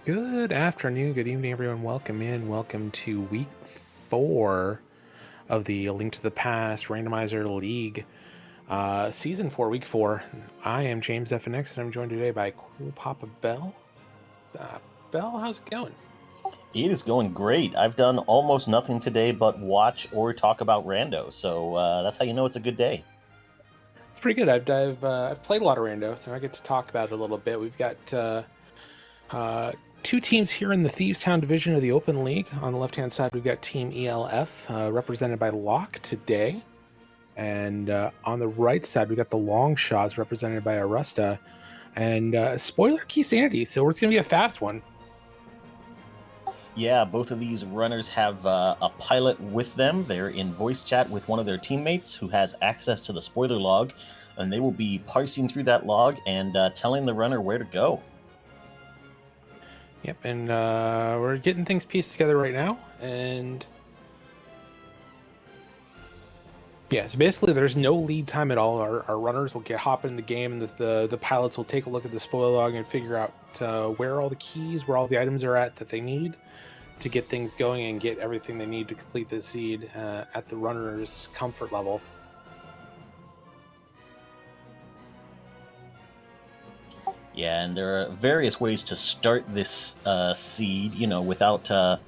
Good afternoon, good evening, everyone. Welcome to week 4 of the Link to the Past Randomizer League, season 4, week 4. I am James FNX, and I'm joined today by Cool Papa Bell. Uh, Bell, how's it going? It is going great. I've done almost nothing today but watch or talk about rando, so that's how you know it's a good day. It's pretty good. I've played a lot of Rando, so I get to talk about it a little bit. We've got uh, two teams here in the Thievestown division of the Open League. On the left-hand side, we've got Team ELF, represented by Locke today. And on the right side, we got the Longshots represented by Arusta. And spoiler key sanity, so it's going to be a fast one. Yeah, both of these runners have a pilot with them. They're in voice chat with one of their teammates who has access to the spoiler log, and they will be parsing through that log and telling the runner where to go. Yep, and we're getting things pieced together right now. And yeah, so basically there's no lead time at all. Our runners will hop in the game, and the pilots will take a look at the spoiler log and figure out where all the keys, where all the items are at that they need to get things going and get everything they need to complete the seed at the runner's comfort level. Yeah, and there are various ways to start this seed, without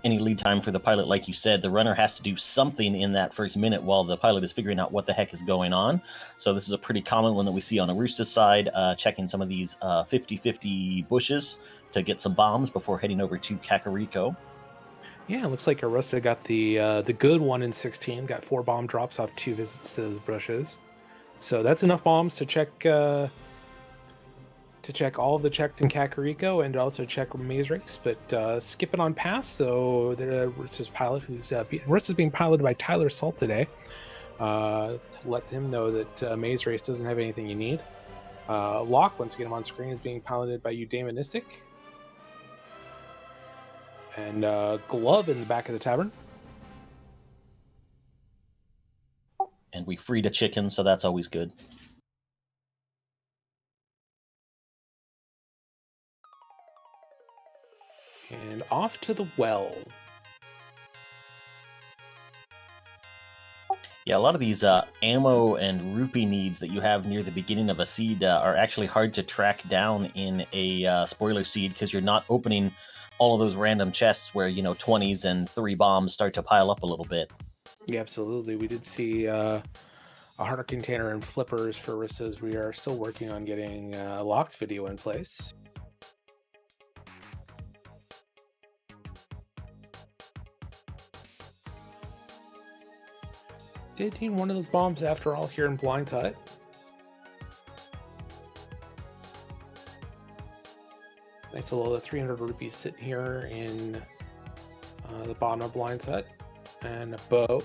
any lead time for the pilot. Like you said, the runner has to do something in that first minute while the pilot is figuring out what the heck is going on. So this is a pretty common one that we see on Arusta's side, checking some of these 50-50 bushes to get some bombs before heading over to Kakariko. Yeah, it looks like Arusta got the good one in 16, got 4 bomb drops off 2 visits to those bushes. So that's enough bombs to check all of the checks in Kakariko and also check Maze Race, but skipping on past. So Arusta's pilot, Arusta's being piloted by Tyler Salt today, to let him know that Maze Race doesn't have anything you need. Locke, once we get him on screen, is being piloted by you, Damonistic. And Glove in the back of the tavern. And we freed a chicken, so that's always good. And off to the well. Yeah, a lot of these ammo and rupee needs that you have near the beginning of a seed are actually hard to track down in a spoiler seed because you're not opening all of those random chests where, 20s and 3 bombs start to pile up a little bit. Yeah, absolutely. We did see a heart container and flippers for Rissa's. We are still working on getting Locke's video in place. Did need one of those bombs after all here in Blindside. Nice little 300 rupees sitting here in the bottom of Blindside. And a bow.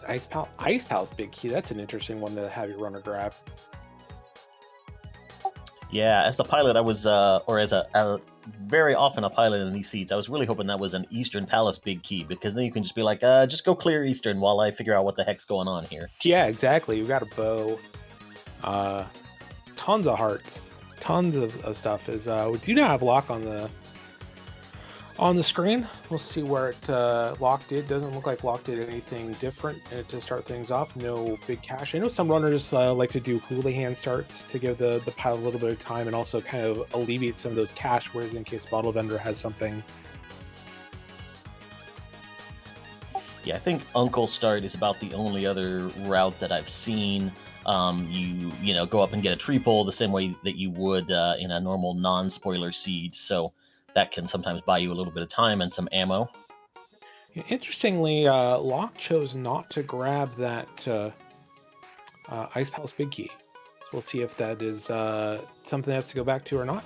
Ice Pal's big key. That's an interesting one to have your runner grab. Yeah, as the pilot, I was, or as a very often a pilot in these seats, I was really hoping that was an Eastern Palace big key, because then you can just be like, just go clear Eastern while I figure out what the heck's going on here. Yeah, exactly. We've got a bow. Tons of hearts. Tons of stuff. We do now have Locke on the screen. We'll see where it Locke did. Doesn't look like Locke did anything different to start things off. No big cash. I know some runners like to do houlihan starts to give the pilot a little bit of time and also kind of alleviate some of those cash, whereas in case Bottle Vendor has something. Yeah, I think Uncle Start is about the only other route that I've seen. You go up and get a tree pole the same way that you would in a normal non-spoiler seed. So that can sometimes buy you a little bit of time and some ammo. Interestingly, Locke chose not to grab that Ice Palace Big Key. So we'll see if that is something that has to go back to or not.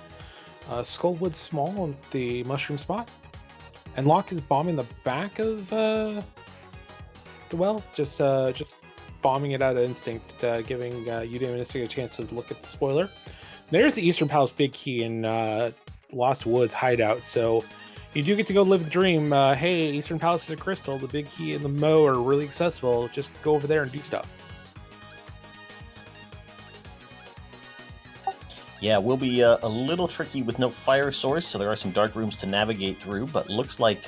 Skullwood Small on the mushroom spot. And Locke is bombing the back of the well, just bombing it out of instinct, giving Udemy a chance to look at the spoiler. There's the Eastern Palace Big Key in Lost Woods hideout, so you do get to go live the dream. Hey, Eastern Palace is a crystal, the Big Key and the Mo are really accessible. Just go over there and do stuff. Yeah, will be a little tricky with no fire source, so there are some dark rooms to navigate through, but looks like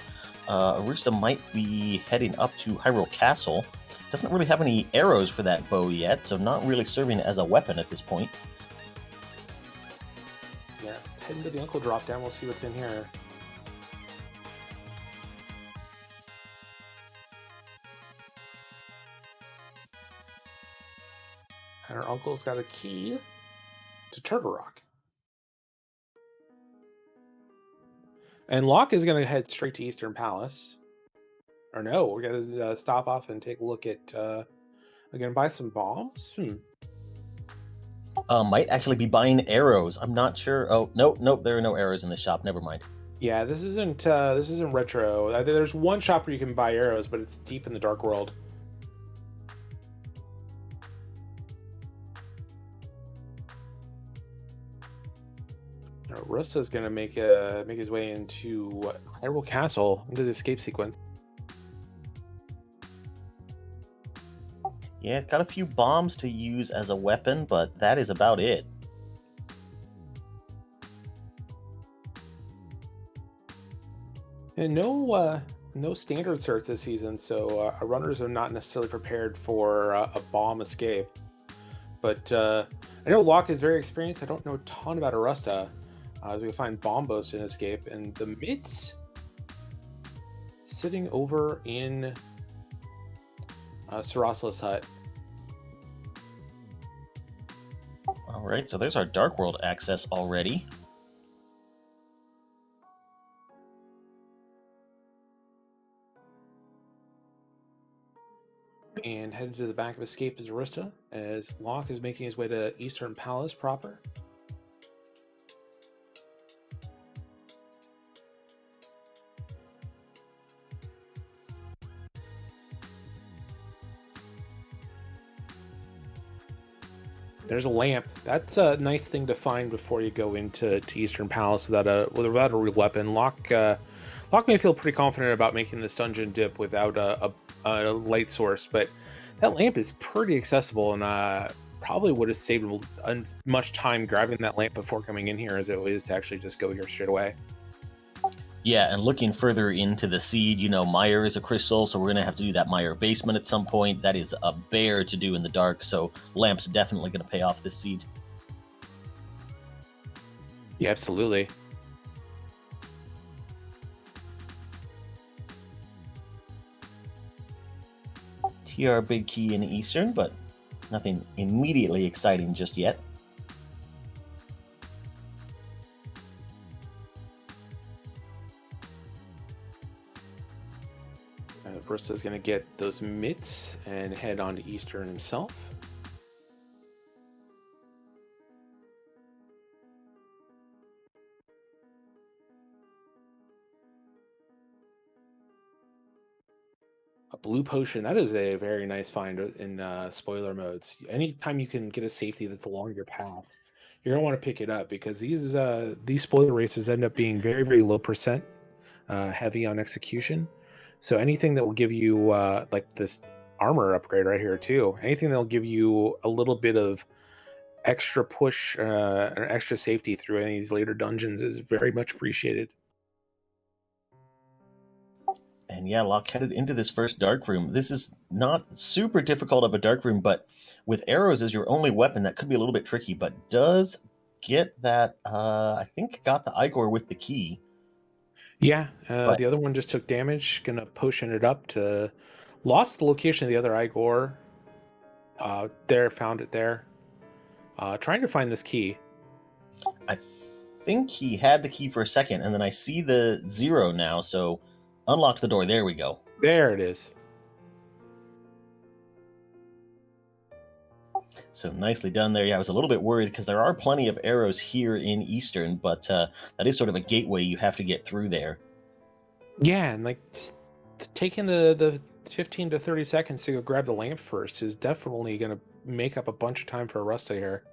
Arusta might be heading up to Hyrule Castle. Doesn't really have any arrows for that bow yet, so not really serving as a weapon at this point. Yeah, heading to the Uncle drop down. We'll see what's in here. And our uncle's got a key to Turtle Rock. And Locke is going to head straight to Eastern Palace. Or no, we're going to stop off and take a look at. We're going to buy some bombs. Might actually be buying arrows. I'm not sure. Oh, nope, there are no arrows in the shop. Never mind. Yeah, this isn't retro. There's one shop where you can buy arrows, but it's deep in the dark world. Arusta is going to make his way into Hyrule Castle, into the escape sequence. Yeah, got a few bombs to use as a weapon, but that is about it. And no standard certs this season, so our runners are not necessarily prepared for a bomb escape. But I know Locke is very experienced. I don't know a ton about Arusta. We can find bombos in escape, and the mids sitting over in Sarasala's hut. All right, so there's our Dark World access already. And headed to the back of escape is Arusta, as Locke is making his way to Eastern Palace proper. There's a lamp. That's a nice thing to find before you go into Eastern Palace without a real weapon. Locke may feel pretty confident about making this dungeon dip without a light source, but that lamp is pretty accessible, and probably would have saved as much time grabbing that lamp before coming in here as it is to actually just go here straight away. Yeah, and looking further into the seed, Mire is a crystal, so we're going to have to do that Mire basement at some point. That is a bear to do in the dark, so Lamp's definitely going to pay off this seed. Yeah, absolutely. TR big key in Eastern, but nothing immediately exciting just yet. Brista's going to get those mitts and head on to Eastern himself. A blue potion, that is a very nice find in spoiler modes. Anytime you can get a safety that's along your path, you're going to want to pick it up because these spoiler races end up being very, very low percent, heavy on execution. So anything that will give you like this armor upgrade right here too, anything that will give you a little bit of extra push or extra safety through any of these later dungeons is very much appreciated. And yeah, Locke headed into this first dark room. This is not super difficult of a dark room, but with arrows as your only weapon, that could be a little bit tricky, but does get that, I think got the Igor with the key. Yeah, But the other one just took damage. Gonna potion it up to lost the location of the other Igor. There, found it there. Trying to find this key. I think he had the key for a second, and then I see the 0 now, so unlocked the door. There we go. There it is. So nicely done there. Yeah, I was a little bit worried because there are plenty of arrows here in Eastern, but that is sort of a gateway you have to get through there. Yeah, and like just taking the 15 to 30 seconds to go grab the lamp first is definitely gonna make up a bunch of time for Arusta here.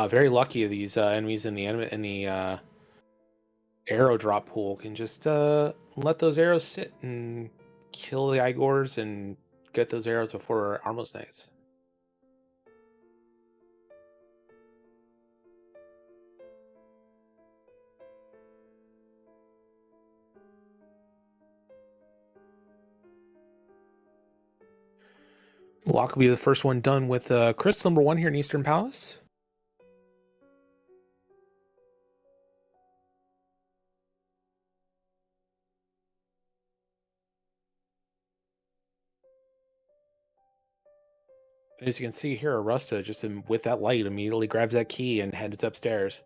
Very lucky of these enemies in the arrow drop pool can just let those arrows sit and kill the Igors and get those arrows before Armos Knights. Locke will be the first one done with crystal number 1 here in Eastern Palace. As you can see here, Arusta just with that light immediately grabs that key and heads upstairs.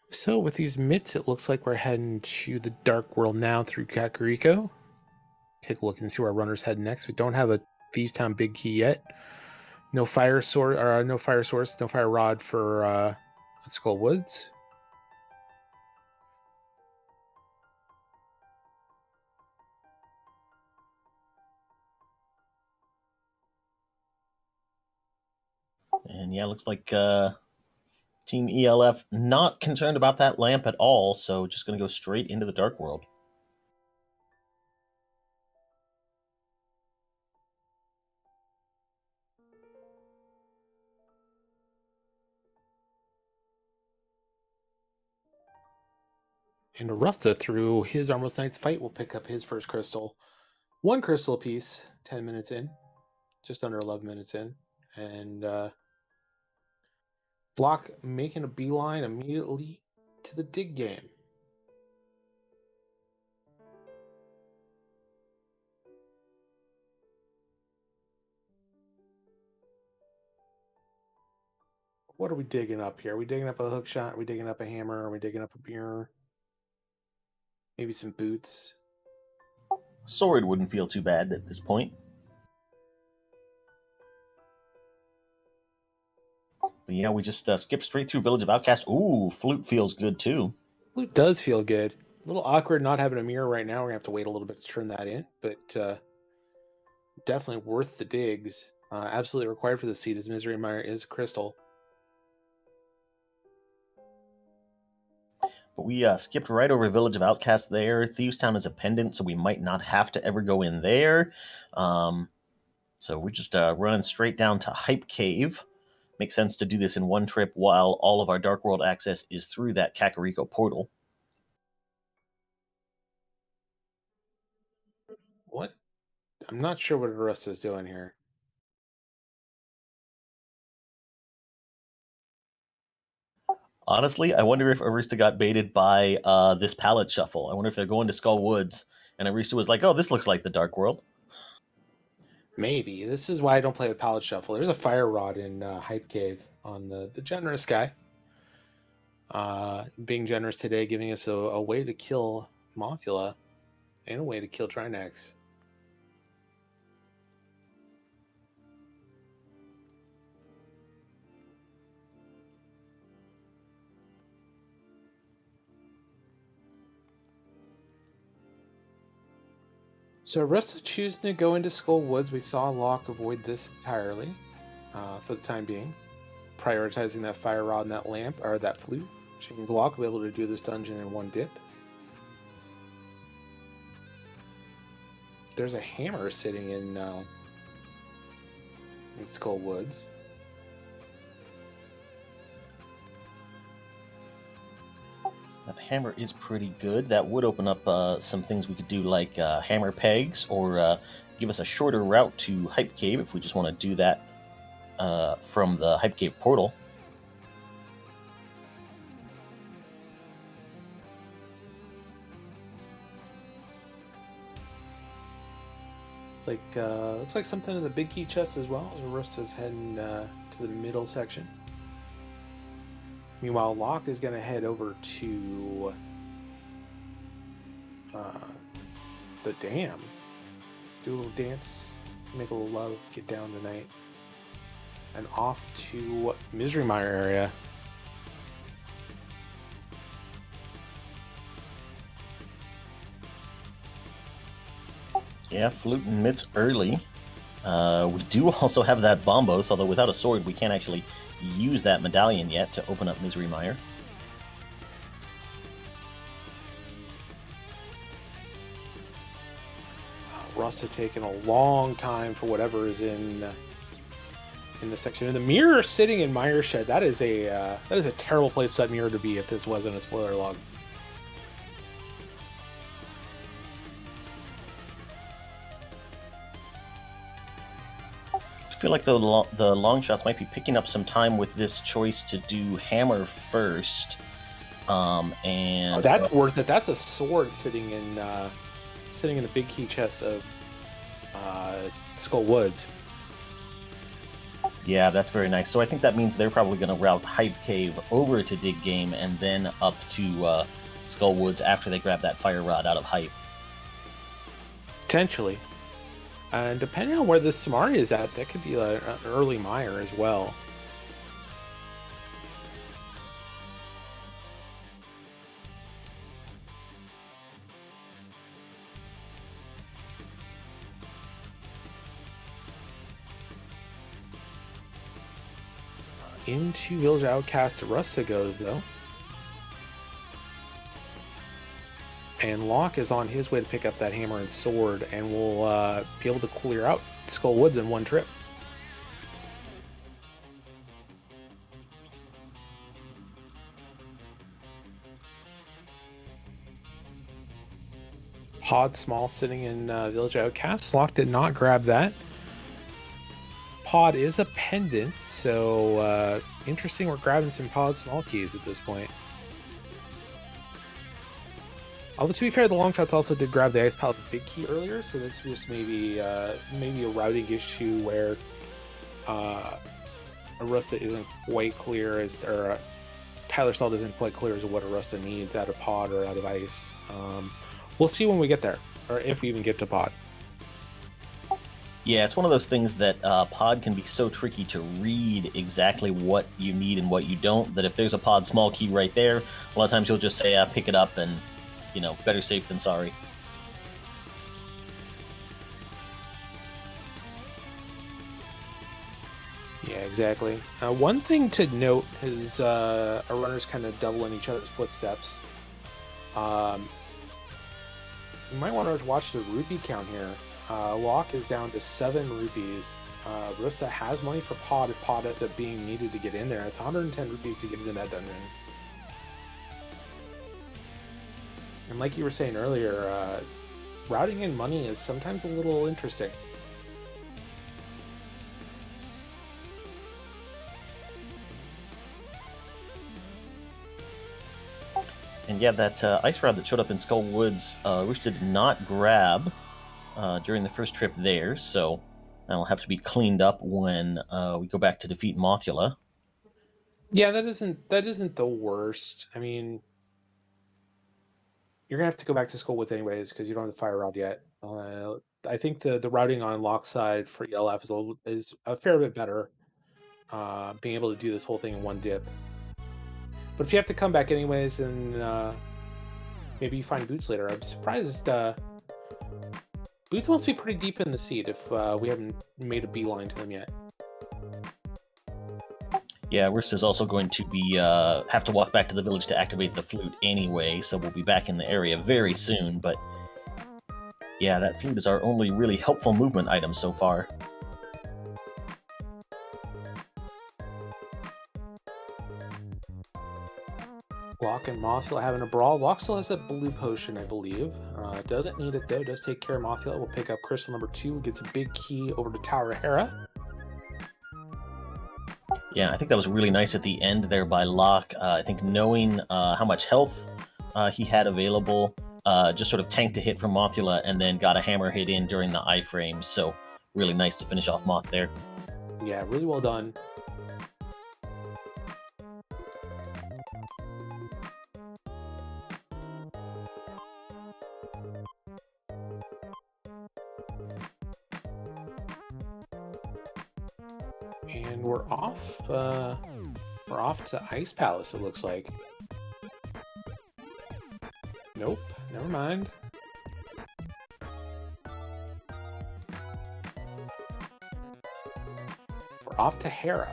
So with these mitts, it looks like we're heading to the Dark World now through Kakariko. Take a look and see where our runners head next. We don't have a Thieves Town big key yet. No fire sword, or no fire source, no fire rod for Skull Woods. And yeah, looks like Team ELF not concerned about that lamp at all, so just going to go straight into the Dark World. And Arusta, through his Armos Knight's fight, will pick up his first crystal. 1 crystal apiece, 10 minutes in. Just under 11 minutes in. And Locke making a beeline immediately to the dig game. What are we digging up here? Are we digging up a hook shot? Are we digging up a hammer? Are we digging up a mirror? Maybe some boots. Sword wouldn't feel too bad at this point. But yeah, we just skip straight through Village of Outcast. Ooh, flute feels good too. Flute does feel good. A little awkward not having a mirror right now. We're going to have to wait a little bit to turn that in. But definitely worth the digs. Absolutely required for the seed, as Misery Mire is crystal. But we skipped right over Village of Outcast there. Thieves Town is a pendant, so we might not have to ever go in there. So we're just running straight down to Hype Cave. Makes sense to do this in one trip while all of our Dark World access is through that Kakariko portal. What? I'm not sure what Arusta's doing here. Honestly, I wonder if Arusta got baited by this palette shuffle. I wonder if they're going to Skull Woods, and Arusta was like, "Oh, this looks like the Dark World." Maybe. This is why I don't play with Palette Shuffle. There's a fire rod in Hype Cave on the generous guy. Being generous today, giving us a way to kill Mothula and a way to kill Trinax. So Arusta choosing to go into Skull Woods. We saw Locke avoid this entirely for the time being. Prioritizing that fire rod and that lamp, or that flute, which means Locke will be able to do this dungeon in one dip. There's a hammer sitting in Skull Woods. That hammer is pretty good. That would open up some things we could do, like hammer pegs, or give us a shorter route to Hype Cave if we just want to do that from the Hype Cave portal. Looks like something in the big key chest as well, as Arusta's heading to the middle section. Meanwhile, Locke is going to head over to the dam. Do a little dance, make a little love, get down tonight. And off to Misery Mire area. Yeah, flute and mitts early. We do also have that Bombos, although without a sword, we can't actually use that medallion yet to open up Misery Mire. Arusta taking a long time for whatever is in the section. And the mirror sitting in Mire Shed, that is a terrible place for that mirror to be if this wasn't a spoiler log. I feel like the Longshots might be picking up some time with this choice to do Hammer first. And that's worth it. That's a sword sitting in the big key chest of Skull Woods. Yeah, that's very nice. So I think that means they're probably going to route Hype Cave over to Dig Game and then up to Skull Woods after they grab that Fire Rod out of Hype. Potentially. And depending on where this Samari is at, that could be an early Mire as well. Into Village Outcast Arusta goes, though. And Locke is on his way to pick up that hammer and sword, and will be able to clear out Skull Woods in one trip. Pod Small sitting in Village Outcast. Locke did not grab that. Pod is a pendant, so interesting. We're grabbing some Pod Small keys at this point. Although, to be fair, the Longshots also did grab the Ice Palette Big Key earlier, so that's just maybe a routing issue where Arusta isn't quite clear as, or Tyler Salt isn't quite clear as to what Arusta needs out of Pod or out of Ice. We'll see when we get there, or if we even get to Pod. Yeah, it's one of those things that Pod can be so tricky to read exactly what you need and what you don't, that if there's a Pod Small key right there, a lot of times you'll just say, pick it up, and, you know, better safe than sorry. Yeah, exactly. One thing to note is our runners kind of double in each other's footsteps. You might want to watch the rupee count here. Locke is down to 7 rupees. Arusta has money for Pod if Pod ends up being needed to get in there. It's 110 rupees to get into that dungeon. And like you were saying earlier, routing in money is sometimes a little interesting. And yeah, that ice rod that showed up in Skull Woods, Arusta did not grab during the first trip there, so that'll have to be cleaned up when we go back to defeat Mothula. Yeah, that isn't the worst. I mean, you're gonna have to go back to Skull Woods anyways because you don't have the fire rod yet. I think the routing on Locke's side for ELF is a fair bit better. Being able to do this whole thing in one dip. But if you have to come back anyways, then maybe you find Boots later. I'm surprised. Boots must be pretty deep in the seed if we haven't made a beeline to them yet. Yeah, Arusta's also going to be have to walk back to the village to activate the flute anyway, so we'll be back in the area very soon. But yeah, that flute is our only really helpful movement item so far. Locke and Mothula having a brawl. Locke still has that blue potion, I believe. Doesn't need it though. Does take care of Mothula. We'll pick up crystal number 2. Gets a big key over to Tower of Hera. Yeah, I think that was really nice at the end there by Locke. I think knowing how much health he had available, just sort of tanked a hit from Mothula and then got a hammer hit in during the iframe. So really nice to finish off Moth there. Yeah, really well done. And we're off. We're off to Ice Palace. It looks like. Nope. Never mind. off to Hera.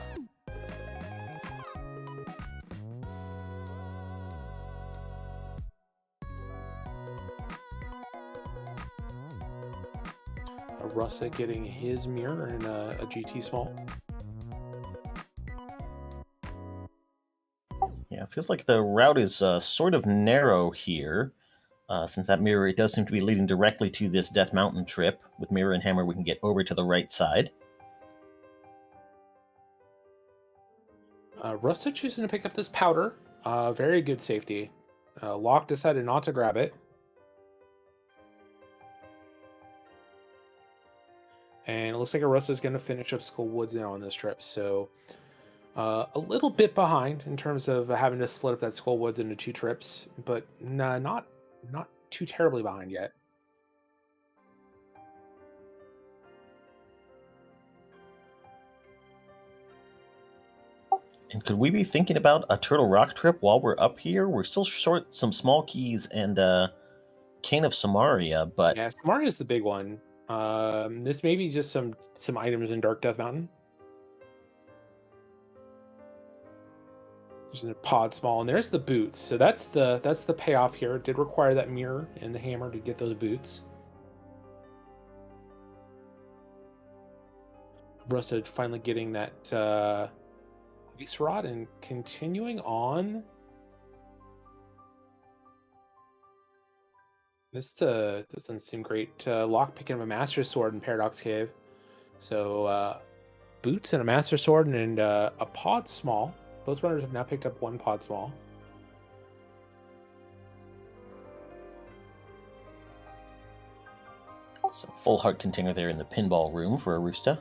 Arusta getting his mirror in a GT small. Yeah, it feels like the route is sort of narrow here. Since that mirror, it does seem to be leading directly to this Death Mountain trip. With mirror and hammer, we can get over to the right side. Rusta choosing to pick up this powder. Very good safety. Locke decided not to grab it. And it looks like Arusta is going to finish up Skull Woods now on this trip. So a little bit behind in terms of having to split up that Skull Woods into 2 trips, but not too terribly behind yet. And could we be thinking about a Turtle Rock trip while we're up here? We're still short some small keys and Cane of Samaria, but Yeah, Smart is the big one. This may be just some items in Dark Death Mountain. There's a pod small, and there's the boots. So that's the payoff here. It did require that mirror and the hammer to get those boots. Rusta finally getting that ice rod and continuing on. This doesn't seem great. Locke picking up a Master Sword in Paradox Cave. So boots and a Master Sword and a pod small. Both runners have now picked up 1 pod small. so full heart container there in the pinball room for Arusta.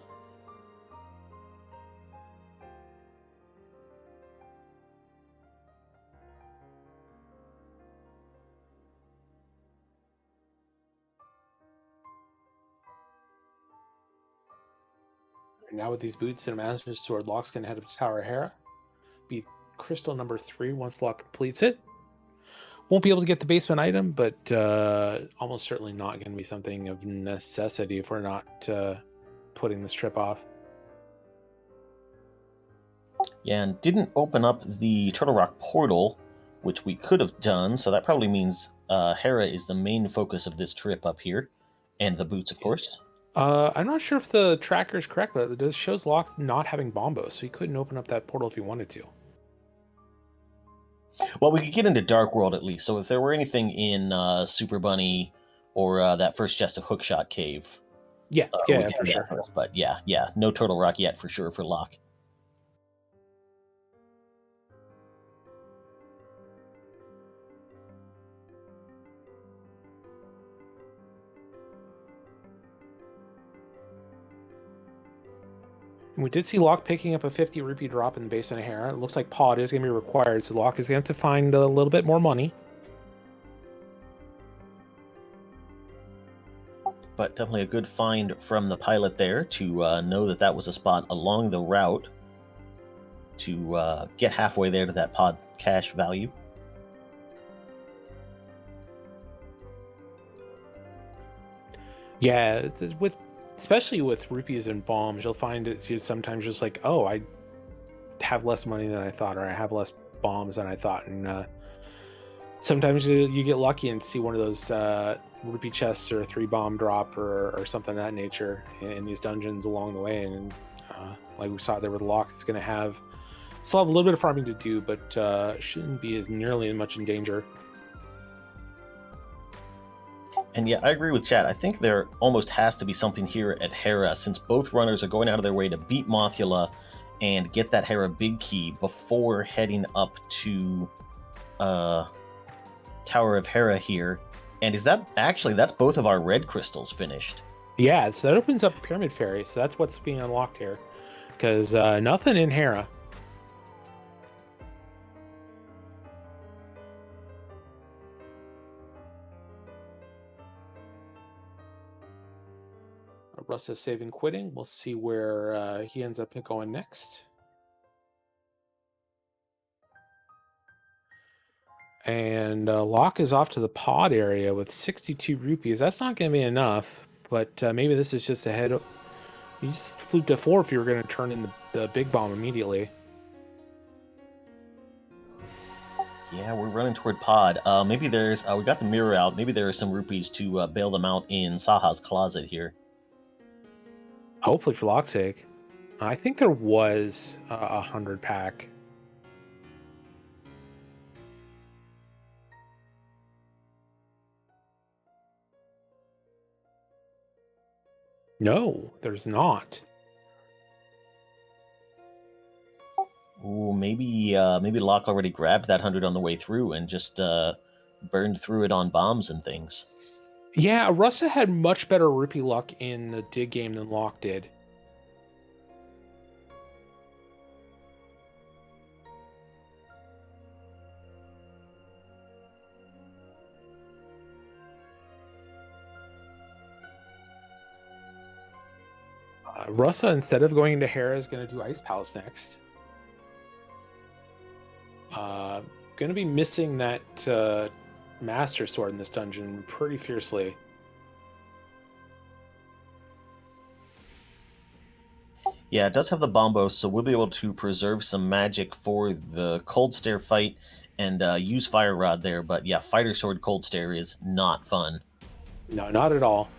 And now with these boots and a Master Sword, Locke's going to head up to Tower of Hera. Be crystal number 3 once Locke completes it. Won't be able to get the basement item, but almost certainly not going to be something of necessity if we're not putting this trip off. Yeah, and didn't open up the Turtle Rock portal, which we could have done, so that probably means Hera is the main focus of this trip up here. And the boots, of course. I'm not sure if the tracker is correct, but it shows Locke not having bombos, so he couldn't open up that portal if he wanted to. Well, we could get into Dark World at least, so if there were anything in Super Bunny or that first chest of Hookshot Cave. Yeah, we yeah, could for do that sure. first, but yeah, no Turtle Rock yet for sure for Locke. And we did see Locke picking up a 50 rupee drop in the basement of Hera. It looks like pod is going to be required, so Locke is going to have to find a little bit more money. But definitely a good find from the pilot there to know that that was a spot along the route to get halfway there to that pod cash value. Yeah, especially with rupees and bombs, you'll find it sometimes just like, oh, I have less money than I thought, or I have less bombs than I thought, and sometimes you get lucky and see one of those rupee chests or a 3 bomb drop or something of that nature in these dungeons along the way. And like we saw there with Locke, it's going to still have a little bit of farming to do, but shouldn't be nearly as much in danger. And yeah, I agree with Chad. I think there almost has to be something here at Hera, since both runners are going out of their way to beat Mothula and get that Hera big key before heading up to Tower of Hera here. And is that actually, that's both of our red crystals finished. Yeah, so that opens up Pyramid Fairy, so that's what's being unlocked here. Because nothing in Hera. Russ is saving quitting. We'll see where he ends up going next. And Locke is off to the pod area with 62 rupees. That's not going to be enough, but maybe this is just a head. You just flew to 4 if you were going to turn in the big bomb immediately. Yeah, we're running toward pod. Maybe there's we got the mirror out. Maybe there are some rupees to bail them out in Saha's closet here. Hopefully for Locke's sake. I think there was a 100 pack. No, there's not. Ooh, maybe Locke already grabbed that 100 on the way through and just burned through it on bombs and things. Yeah, Arusta had much better rupee luck in the dig game than Locke did. Arusta, instead of going into Hera, is going to do Ice Palace next. Going to be missing that Master Sword in this dungeon pretty fiercely. Yeah, it does have the bombos, so we'll be able to preserve some magic for the Cold Stare fight and use Fire Rod there. But yeah, Fighter Sword Cold Stare is not fun. No, not at all.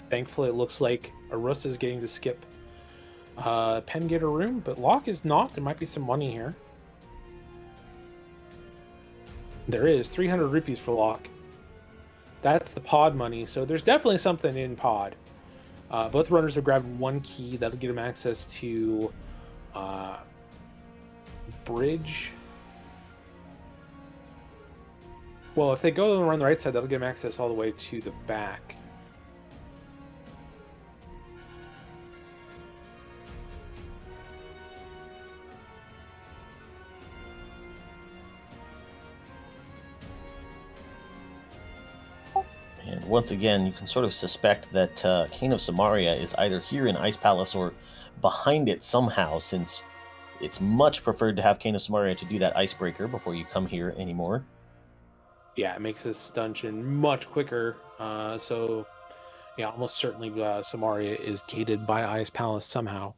Thankfully, it looks like Arusta is getting to skip Pen Gator Room, but Locke is not. There might be some money here. There is 300 rupees for Locke. That's the pod money, so there's definitely something in pod. Both runners have grabbed one key. That'll give them access to Bridge. Well, if they go around the right side, that'll give them access all the way to the back. And once again, you can sort of suspect that Kane of Samaria is either here in Ice Palace or behind it somehow, since it's much preferred to have Kane of Samaria to do that icebreaker before you come here anymore. Yeah, it makes this dungeon much quicker. So, yeah, almost certainly Samaria is gated by Ice Palace somehow.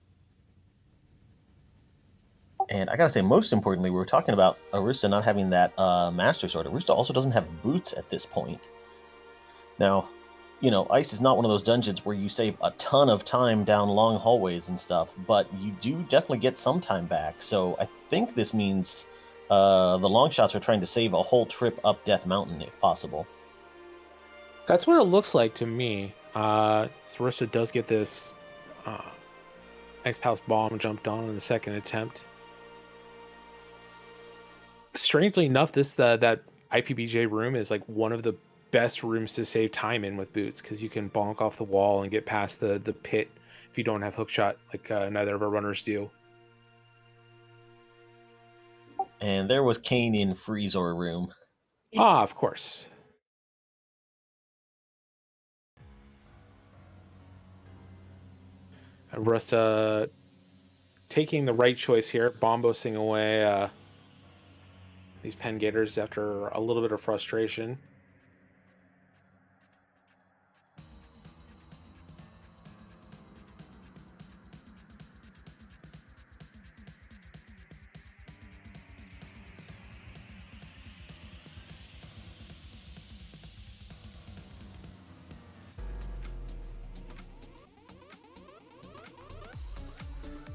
And I gotta say, most importantly, we were talking about Arusta not having that Master Sword. Arusta also doesn't have boots at this point. Now, Ice is not one of those dungeons where you save a ton of time down long hallways and stuff, but you do definitely get some time back. So I think this means the Longshots are trying to save a whole trip up Death Mountain, if possible. That's what it looks like to me. Arusta does get this Ice Palace bomb jumped on in the second attempt. Strangely enough, that IPBJ room is like one of the best rooms to save time in with boots, because you can bonk off the wall and get past the pit if you don't have hookshot, like neither of our runners do. And there was Kane in Freezor room. Ah, of course. Arusta taking the right choice here, bombosing away these Pen Gators after a little bit of frustration.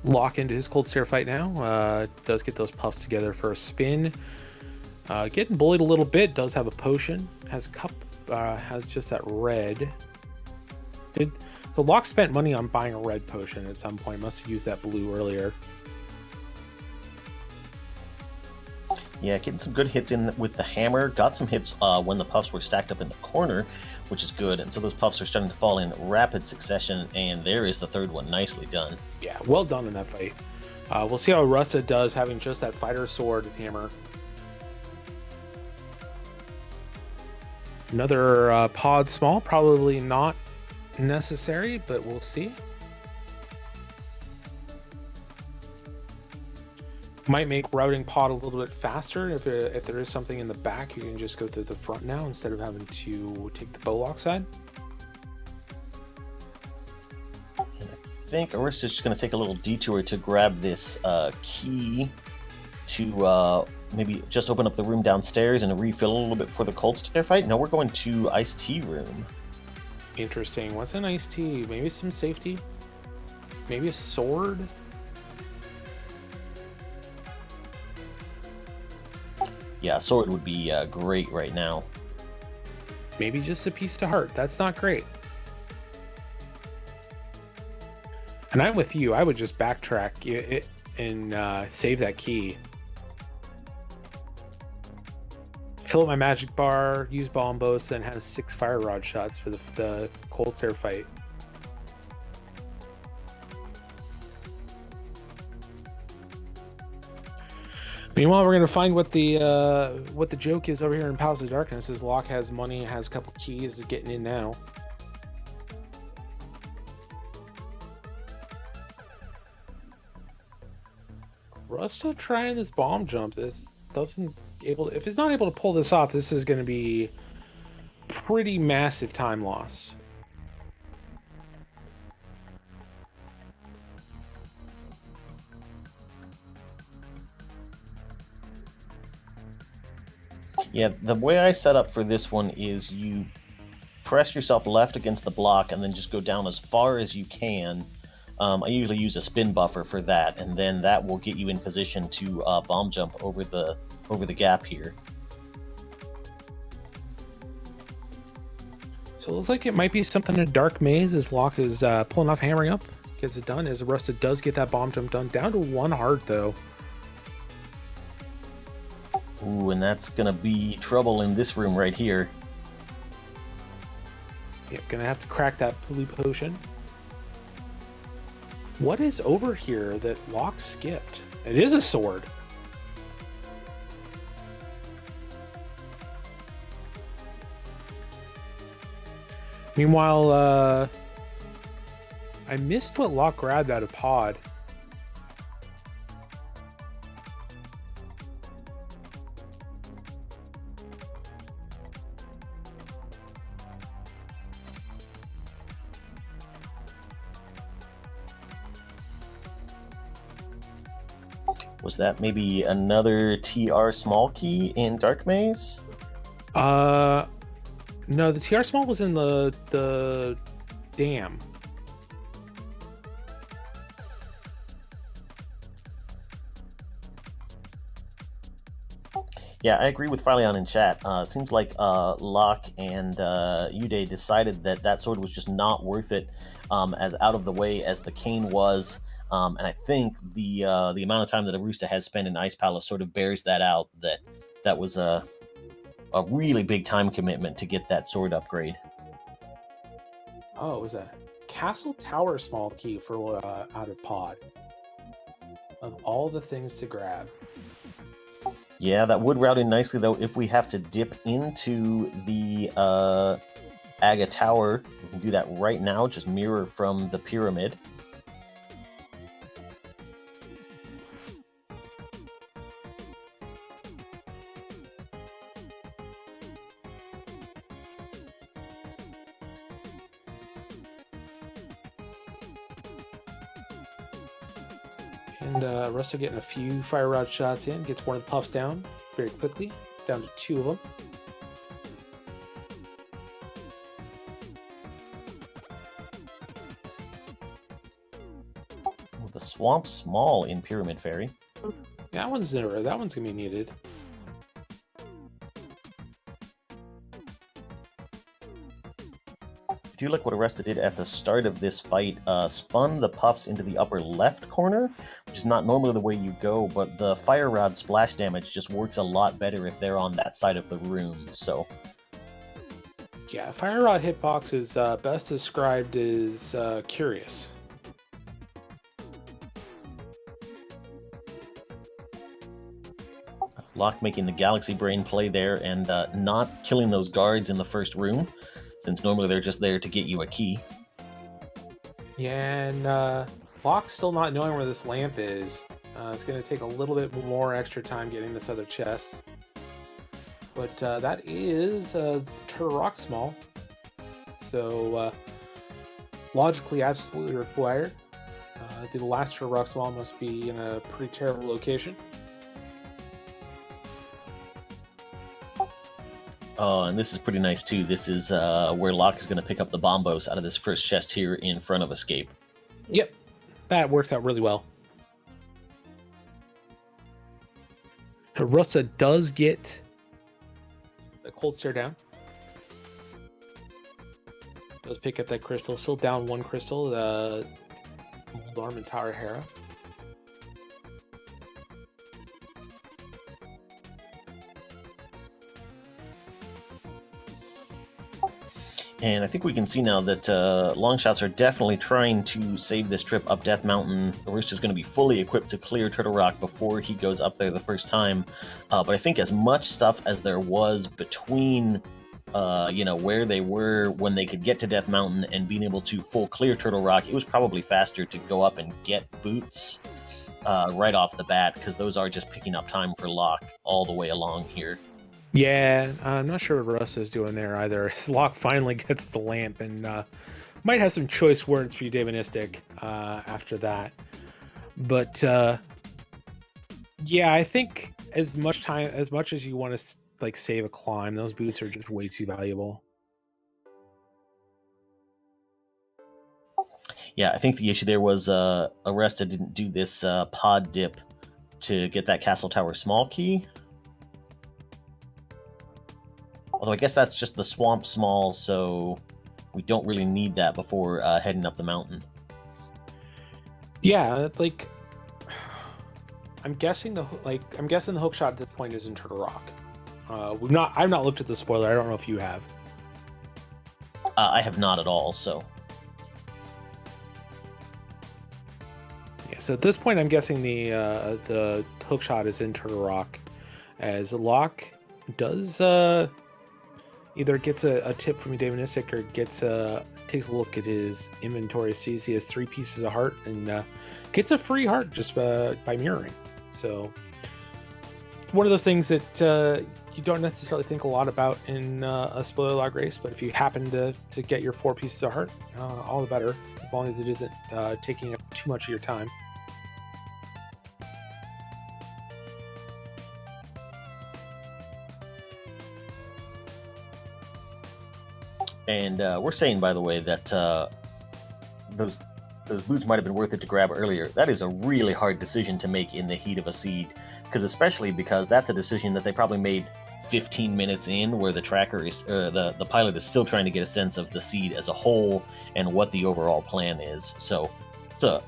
Locke into his Cold Stare fight now. Does get those puffs together for a spin. Getting bullied a little bit. Does have a potion. Has a cup. Has just that red. So Locke spent money on buying a red potion at some point. Must have used that blue earlier. Yeah, getting some good hits in with the hammer. Got some hits when the puffs were stacked up in the corner, which is good. And so those puffs are starting to fall in rapid succession. And there is the third one. Nicely done. Yeah, well done in that fight. We'll see how Arusta does having just that fighter sword and hammer. Another pod small, probably not necessary, but we'll see. Might make routing pod a little bit faster. If there is something in the back, you can just go through the front now instead of having to take the Bowlock side. And I think Arusta's just going to take a little detour to grab this key to maybe just open up the room downstairs and refill a little bit for the cold stair fight. No, we're going to iced tea room. Interesting. What's an iced tea? Maybe some safety? Maybe a sword? Yeah, sword would be great right now. Maybe just a piece to heart. That's not great. And I'm with you. I would just backtrack it and save that key. Fill up my magic bar, use bomb bows, then have 6 fire rod shots for the cold stair fight. Meanwhile, we're gonna find what the joke is over here in Palace of Darkness. Is Locke has money, has a couple keys, is getting in now. Arusta trying this bomb jump. This doesn't able to, if he's not able to pull this off, this is going to be pretty massive time loss. Yeah, the way I set up for this one is you press yourself left against the block and then just go down as far as you can. I usually use a spin buffer for that, and then that will get you in position to bomb jump over the gap here. So it looks like it might be something in Dark Maze as Locke is pulling off hammering up. Gets it done as Arusta does get that bomb jump done. Down to 1 heart though. Ooh, and that's gonna be trouble in this room right here. Yep, gonna have to crack that blue potion. What is over here that Locke skipped? It is a sword. Meanwhile, I missed what Locke grabbed out of pod. Was that maybe another TR small key in Dark Maze? No, the TR small was in the dam. Yeah, I agree with Phrylion in chat. It seems like Locke and Uday decided that sword was just not worth it, as out of the way as the cane was. And I think the amount of time that Arusta has spent in Ice Palace sort of bears that out. That was a really big time commitment to get that sword upgrade. Oh, it was a castle tower small key for out of pod. Of all the things to grab. Yeah, that would route in nicely though if we have to dip into the Aga Tower. We can do that right now, just mirror from the pyramid. And Russell getting a few fire rod shots in, gets one of the puffs down very quickly, down to 2 of them. The swamp small in Pyramid Fairy. That one's gonna be needed. I do like what Arusta did at the start of this fight, spun the puffs into the upper left corner, which is not normally the way you go, but the fire rod splash damage just works a lot better if they're on that side of the room, so... Yeah, fire rod hitbox is best described as curious. Locke making the Galaxy Brain play there and not killing those guards in the first room, since normally they're just there to get you a key. Yeah, and Locke's still not knowing where this lamp is. It's going to take a little bit more extra time getting this other chest. But that is Turtle Rock small. So logically absolutely required. The last Turtle Wall must be in a pretty terrible location. Oh, and this is pretty nice too. This is where Locke is going to pick up the bombos out of this first chest here in front of Escape. Yep, that works out really well. Arusta does get the cold stare down. Does pick up that crystal. Still down one crystal. The Mold and Tower Hera. And I think we can see now that Longshots are definitely trying to save this trip up Death Mountain. Arusta's going to be fully equipped to clear Turtle Rock before he goes up there the first time. But I think as much stuff as there was between, where they were when they could get to Death Mountain and being able to full clear Turtle Rock, it was probably faster to go up and get boots right off the bat, because those are just picking up time for Locke all the way along here. Yeah, I'm not sure what Russ is doing there either. His Locke finally gets the lamp and might have some choice words for you, Davinistic, after that. But yeah, I think as much as you want to like save a climb, those boots are just way too valuable. Yeah, I think the issue there was Arusta didn't do this pod dip to get that Castle Tower small key. Although I guess that's just the swamp small, so we don't really need that before heading up the mountain. Yeah, like I'm guessing the hook shot at this point is in Turtle Rock. I've not looked at the spoiler. I don't know if you have. I have not at all, so. Yeah, so at this point, I'm guessing the hook shot is in Turtle Rock, as Locke does either gets a tip from Davinistic or takes a look at his inventory, sees he has 3 pieces of heart, and gets a free heart just by mirroring. So it's one of those things that you don't necessarily think a lot about in a spoiler log race, but if you happen to get your 4 pieces of heart, all the better, as long as it isn't taking up too much of your time. And we're saying, by the way, that those boots might have been worth it to grab earlier. That is a really hard decision to make in the heat of a seed, especially because that's a decision that they probably made 15 minutes in, where the tracker is, the pilot is still trying to get a sense of the seed as a whole and what the overall plan is. So it's a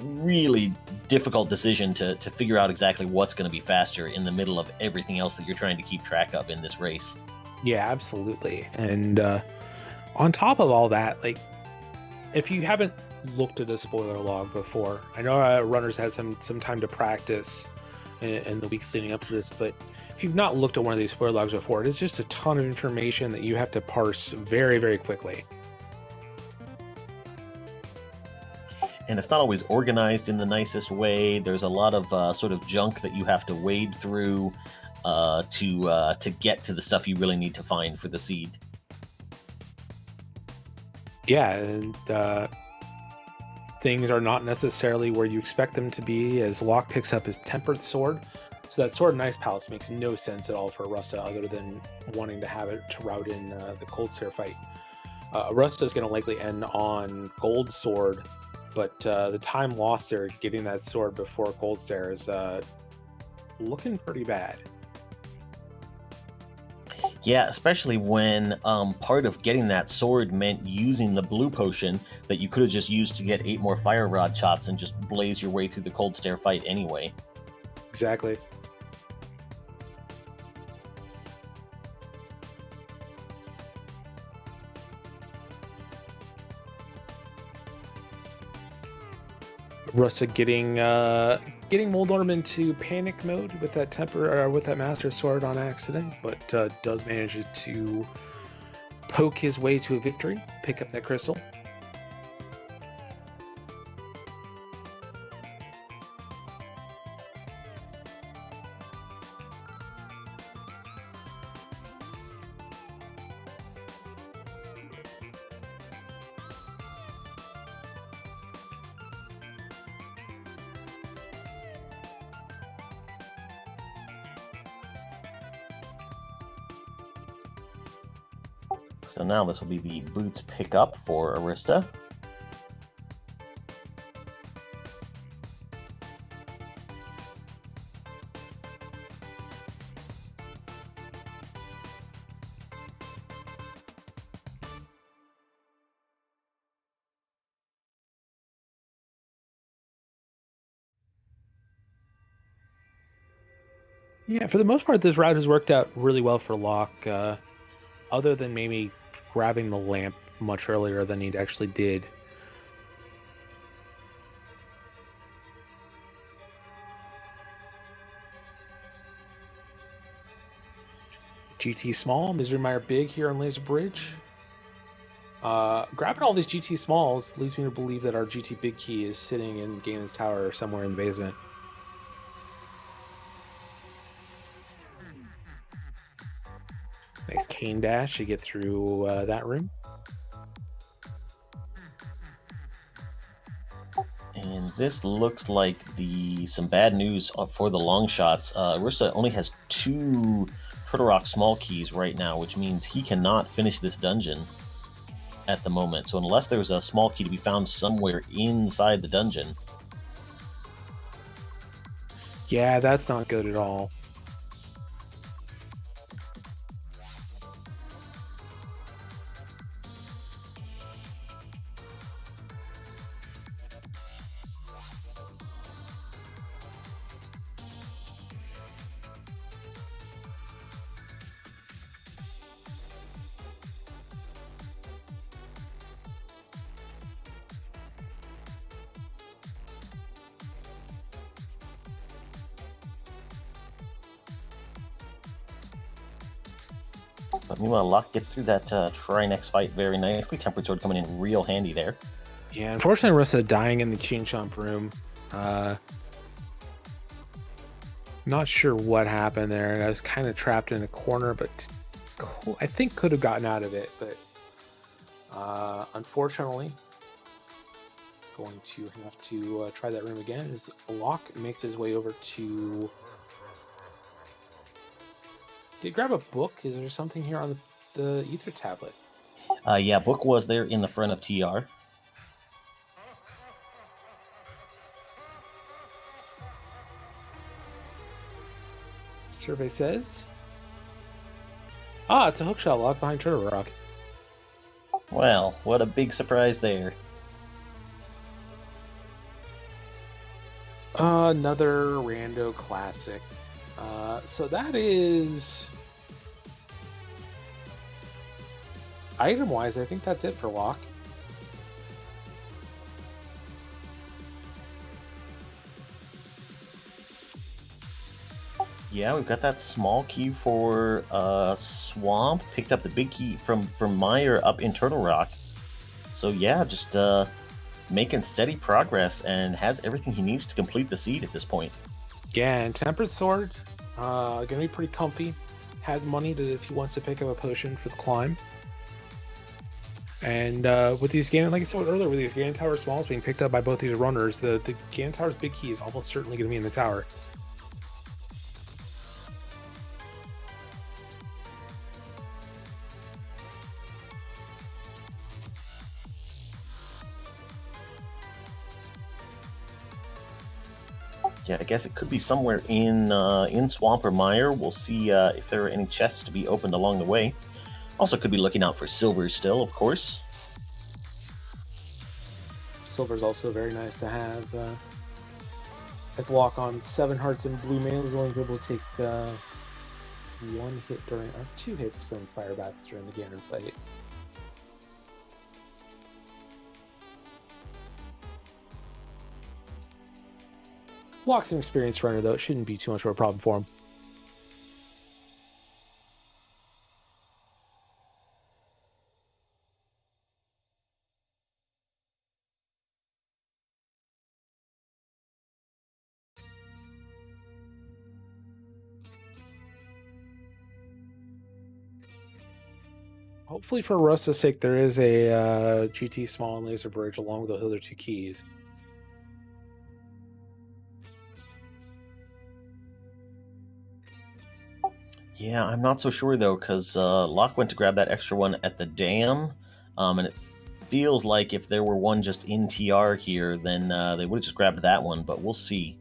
really difficult decision to figure out exactly what's going to be faster in the middle of everything else that you're trying to keep track of in this race. Yeah, absolutely. And on top of all that, like, if you haven't looked at a spoiler log before, I know runners had some time to practice in the weeks leading up to this, but if you've not looked at one of these spoiler logs before, it is just a ton of information that you have to parse very, very quickly. And it's not always organized in the nicest way. There's a lot of sort of junk that you have to wade through to get to the stuff you really need to find for the seed. Yeah, and things are not necessarily where you expect them to be, as Locke picks up his tempered sword. So that sword in Ice Palace makes no sense at all for Arusta, other than wanting to have it to route in the Cold Stare fight. Arusta is going to likely end on Gold Sword, but the time lost there getting that sword before Cold Stare is looking pretty bad. Yeah, especially when part of getting that sword meant using the blue potion that you could have just used to get 8 more fire rod shots and just blaze your way through the Cold Stare fight anyway. Exactly. Russa getting Moldorm into panic mode with that Master Sword on accident, but does manage to poke his way to a victory, pick up that crystal. So now this will be the boots pickup for Arusta. Yeah, for the most part, this route has worked out really well for Locke, other than maybe grabbing the lamp much earlier than he actually did. GT small, Misery Mire big here on Laser Bridge. Grabbing all these GT smalls leads me to believe that our GT big key is sitting in Ganon's tower somewhere in the basement. Nice cane dash to get through that room. And this looks like some bad news for the Longshots. Arusta only has 2 Turtle Rock small keys right now, which means he cannot finish this dungeon at the moment. So unless there's a small key to be found somewhere inside the dungeon. Yeah, that's not good at all. But meanwhile, Locke gets through that Trinex fight very nicely. Tempered Sword coming in real handy there. Yeah, unfortunately, Arusta dying in the Chain Chomp room. Not sure what happened there. I was kind of trapped in a corner, but I think could have gotten out of it. But unfortunately, going to have to try that room again. As Locke makes his way over to... Did he grab a book? Is there something here on the Ether tablet? Yeah, book was there in the front of TR. Survey says... Ah, it's a hookshot lock behind Turtle Rock. Well, what a big surprise there. Another rando classic. So that is... Item-wise, I think that's it for Locke. Yeah, we've got that small key for Swamp. Picked up the big key from Meyer up in Turtle Rock. So yeah, just making steady progress and has everything he needs to complete the seed at this point. Yeah, and Tempered Sword, gonna be pretty comfy. Has money to if he wants to pick up a potion for the climb. And with these Ganon, like I said earlier, with these Ganon Tower smalls being picked up by both these runners, the Ganon Tower's big key is almost certainly going to be in the tower. Yeah, I guess it could be somewhere in Swamp or Mire. We'll see if there are any chests to be opened along the way. Also, could be looking out for silver still, of course. Silver's also very nice to have. As Locke on 7 hearts and blue man is only able to take 1 hit during, or 2 hits from fire bats during the Ganon fight. Locke's an experienced runner, though. It shouldn't be too much of a problem for him. Hopefully for Arusta's sake, there is a GT small and laser bridge along with those other 2 keys. Yeah, I'm not so sure though, because Locke went to grab that extra one at the dam, and it feels like if there were one just in TR here, then they would have just grabbed that one, but we'll see.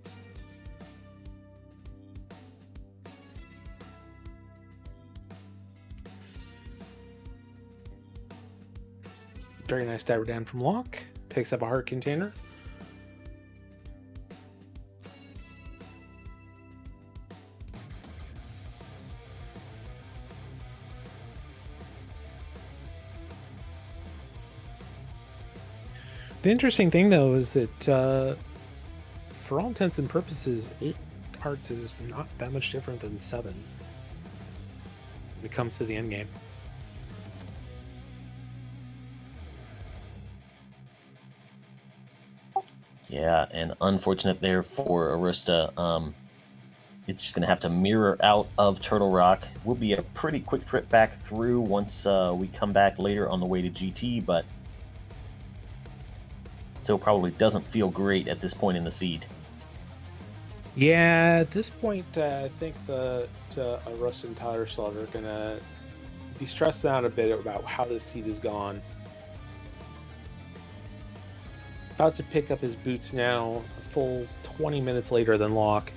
Very nice diver down from Locke. Picks up a heart container. The interesting thing, though, is that for all intents and purposes, 8 hearts is not that much different than 7 when it comes to the end game. Yeah, and unfortunate there for Arusta. It's just going to have to mirror out of Turtle Rock. Will be a pretty quick trip back through once we come back later on the way to GT, but still probably doesn't feel great at this point in the seed. Yeah, at this point, I think that Russ and Tyler Slaughter are going to be stressed out a bit about how this seed has gone. About to pick up his boots now, a full 20 minutes later than Locke.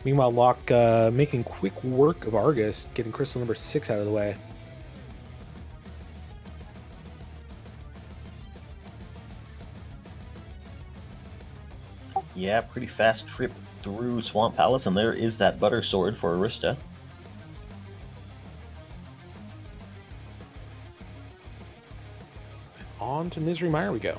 Meanwhile, Locke making quick work of Argus, getting crystal number 6 out of the way. Yeah, pretty fast trip through Swamp Palace, and there is that butter sword for Arusta. On to Misery Mire we go.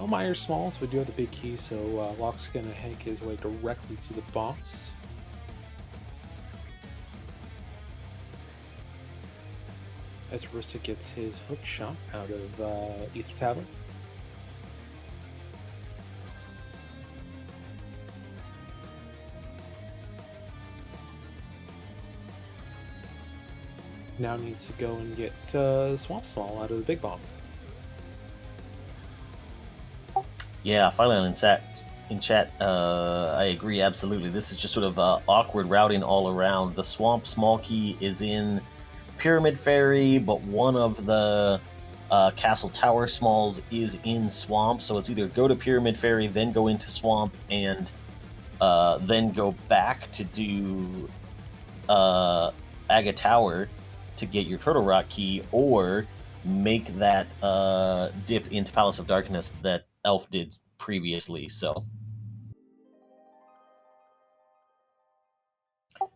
Mire's small, so we do have the big key, so Locke's going to hank his way directly to the boss. As Arusta gets his hook shot out of Ether Tablet. Now needs to go and get Swamp Small out of the big bomb. Yeah, finally in chat, I agree absolutely. This is just sort of awkward routing all around. The Swamp Small Key is in Pyramid Fairy, but one of the Castle Tower Smalls is in Swamp, so it's either go to Pyramid Fairy, then go into Swamp, and then go back to do Aga Tower to get your Turtle Rock key, or make that dip into Palace of Darkness that Elf did previously. So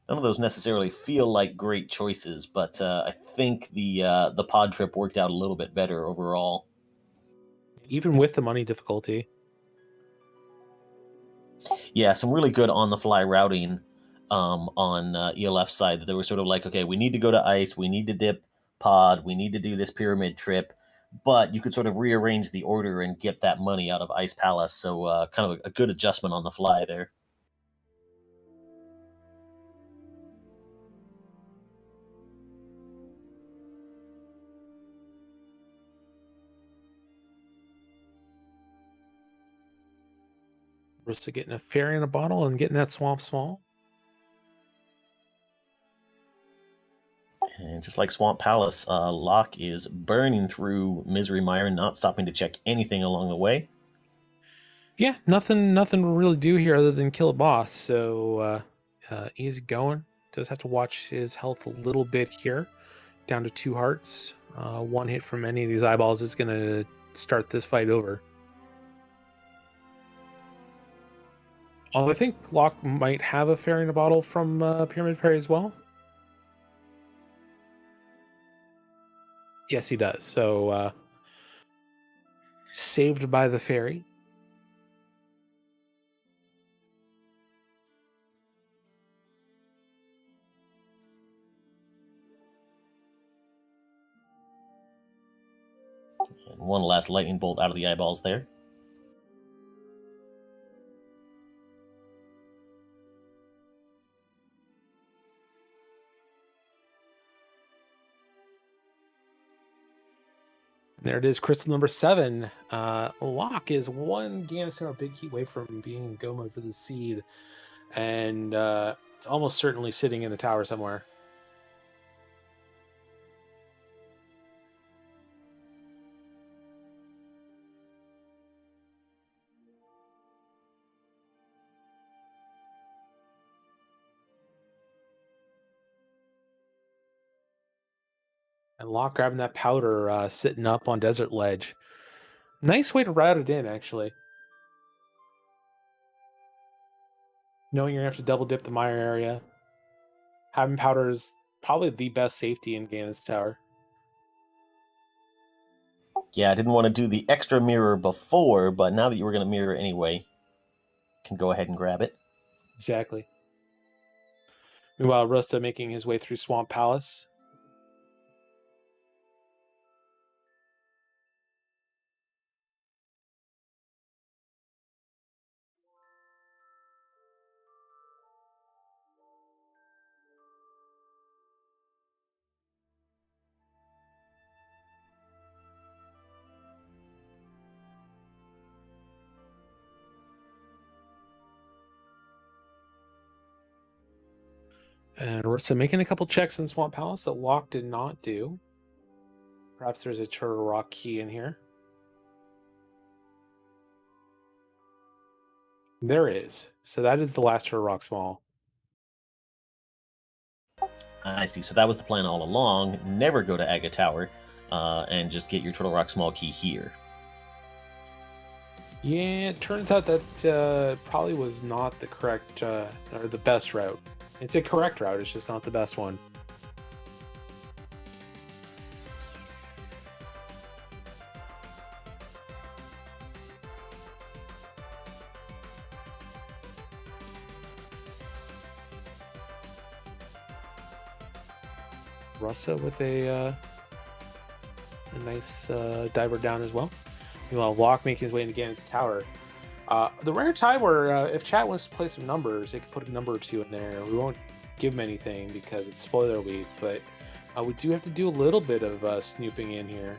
none of those necessarily feel like great choices, but I think the pod trip worked out a little bit better overall. Even with the money difficulty. Yeah, some really good on the fly routing on ELF's side. That they were sort of like, okay, we need to go to ice, we need to dip pod, we need to do this pyramid trip, but you could sort of rearrange the order and get that money out of Ice Palace. So kind of a good adjustment on the fly there. Arusta getting a fairy in a bottle and getting that Swamp Small. And just like Swamp Palace, Locke is burning through Misery Mire, not stopping to check anything along the way. Yeah, nothing to really do here other than kill a boss. So easy going. Does have to watch his health a little bit here. Down to 2 hearts. One hit from any of these eyeballs is going to start this fight over. Although I think Locke might have a fairy in a bottle from Pyramid Fairy as well. Yes, he does. So saved by the fairy. And one last lightning bolt out of the eyeballs there. There it is, crystal number 7. Locke is one Ganasero big key away from being in go mode for the seed, and it's almost certainly sitting in the tower somewhere. And Locke grabbing that powder, sitting up on Desert Ledge. Nice way to route it in, actually. Knowing you're gonna have to double dip the mire area. Having powder is probably the best safety in Ganon's tower. Yeah, I didn't want to do the extra mirror before, but now that you were going to mirror anyway, can go ahead and grab it. Exactly. Meanwhile, Arusta making his way through Swamp Palace. And Arusta making a couple checks in Swamp Palace that Locke did not do. Perhaps there's a Turtle Rock key in here. There is. So that is the last Turtle Rock Small. I see. So that was the plan all along. Never go to Aga Tower and just get your Turtle Rock Small key here. Yeah, it turns out that probably was not the correct or the best route. It's a correct route, it's just not the best one. Russa with a nice diver down as well. Meanwhile, Locke making his way into Ganon's tower. The rare time where if chat wants to play some numbers, they can put a number or two in there. We won't give them anything because it's spoiler week, but we do have to do a little bit of snooping in here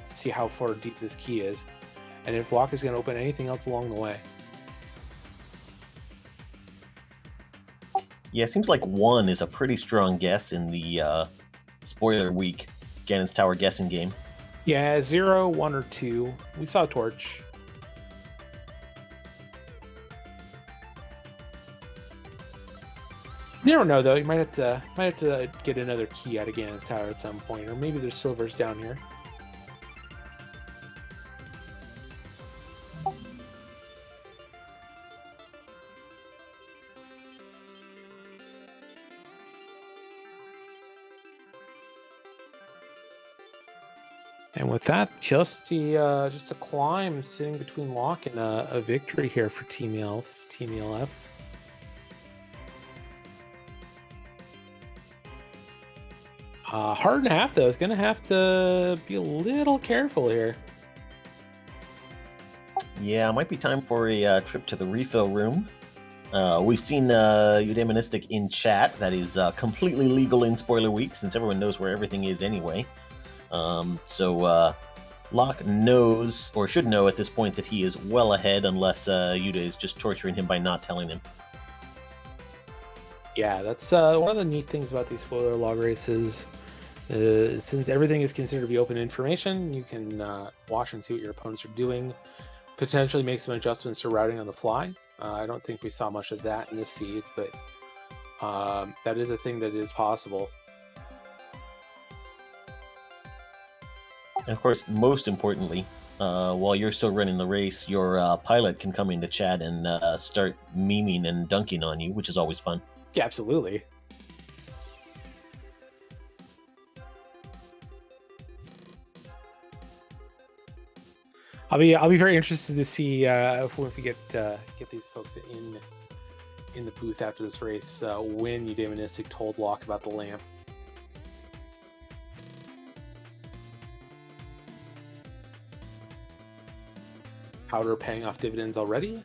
to see how far deep this key is, and if Locke is going to open anything else along the way. Yeah, it seems like 1 is a pretty strong guess in the spoiler week Ganon's Tower guessing game. Yeah, 0, 1, or 2. We saw a torch. You never know, though. You might have to get another key out of Ganon's tower at some point, or maybe there's silvers down here. And with that, just a climb sitting between Locke and a victory here for Team ELF. Hard and a half, though. It's going to have to be a little careful here. Yeah, it might be time for a trip to the refill room. We've seen Eudaimonistic in chat. That is completely legal in spoiler week since everyone knows where everything is anyway. So Locke knows, or should know at this point, that he is well ahead unless Yuda is just torturing him by not telling him. Yeah, that's one of the neat things about these spoiler log races. Since everything is considered to be open information, you can watch and see what your opponents are doing, potentially make some adjustments to routing on the fly. I don't think we saw much of that in this seed, but that is a thing that is possible. And of course, most importantly, while you're still running the race, your pilot can come into chat and start memeing and dunking on you, which is always fun. Yeah, absolutely. I'll be very interested to see if we get these folks in the booth after this race when Eudaimonistic told Locke about the lamp. Powder paying off dividends already.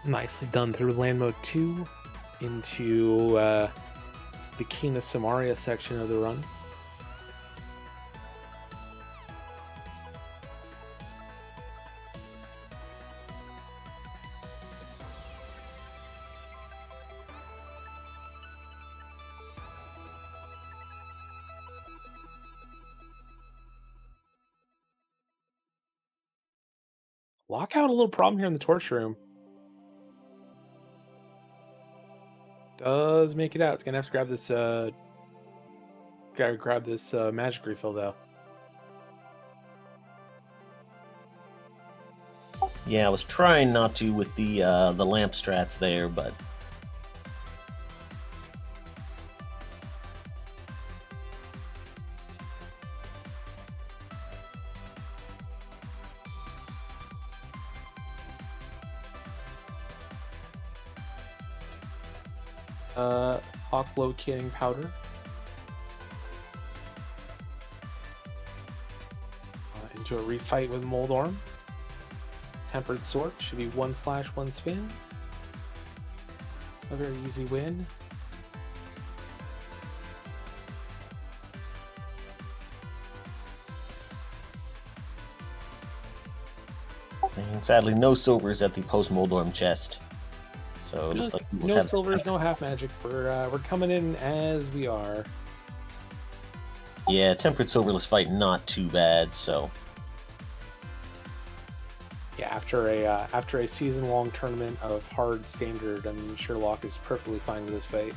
Nicely done through land mode 2 into the Kena Samaria section of the run. Locke had a little problem here in the torch room. Does make it out. It's gonna have to grab this magic refill though. Yeah, I was trying not to with the lamp strats there, but Hawk locating powder. Into a refight with Moldorm. Tempered Sword should be 1/1 spin. A very easy win. and sadly no silvers at the post Moldorm chest. So it looks like we will no have silvers, no half magic. We're coming in as we are. Yeah, tempered silverless fight not too bad. So Yeah, after a season-long tournament of hard standard, I'm sure Locke is perfectly fine with this fight.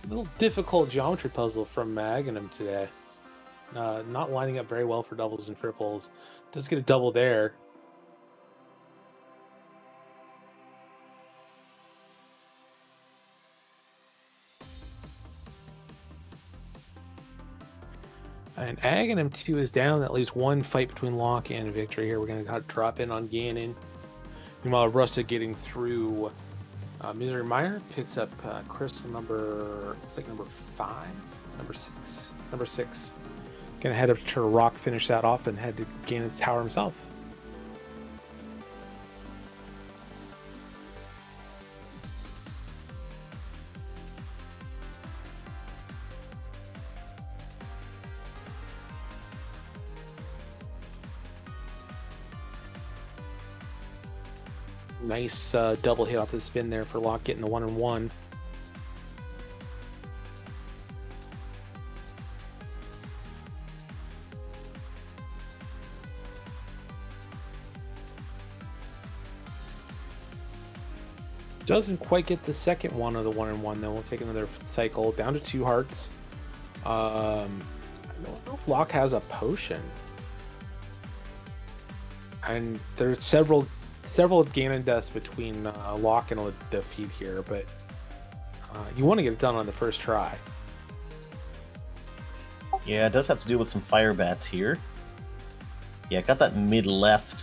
A little difficult geometry puzzle from Magnum today. Not lining up very well for doubles and triples. Does get a double there. And Aghanim 2 is down. That leaves one fight between Locke and Victory here. We're going to drop in on Ganon. Meanwhile, Arusta getting through Misery Mire picks up crystal number 5, number 6. Gonna head up to try to rock finish that off and head to Ganon's tower himself. Nice double hit off the spin there for Locke, getting the 1-1. Doesn't quite get the second one of the 1-1 though. We'll take another cycle down to 2 hearts. I don't know if Locke has a potion. And there's several Ganon deaths between Locke and a defeat here, but you want to get it done on the first try. yeah, it does have to deal with some fire bats here. Yeah, got that mid-left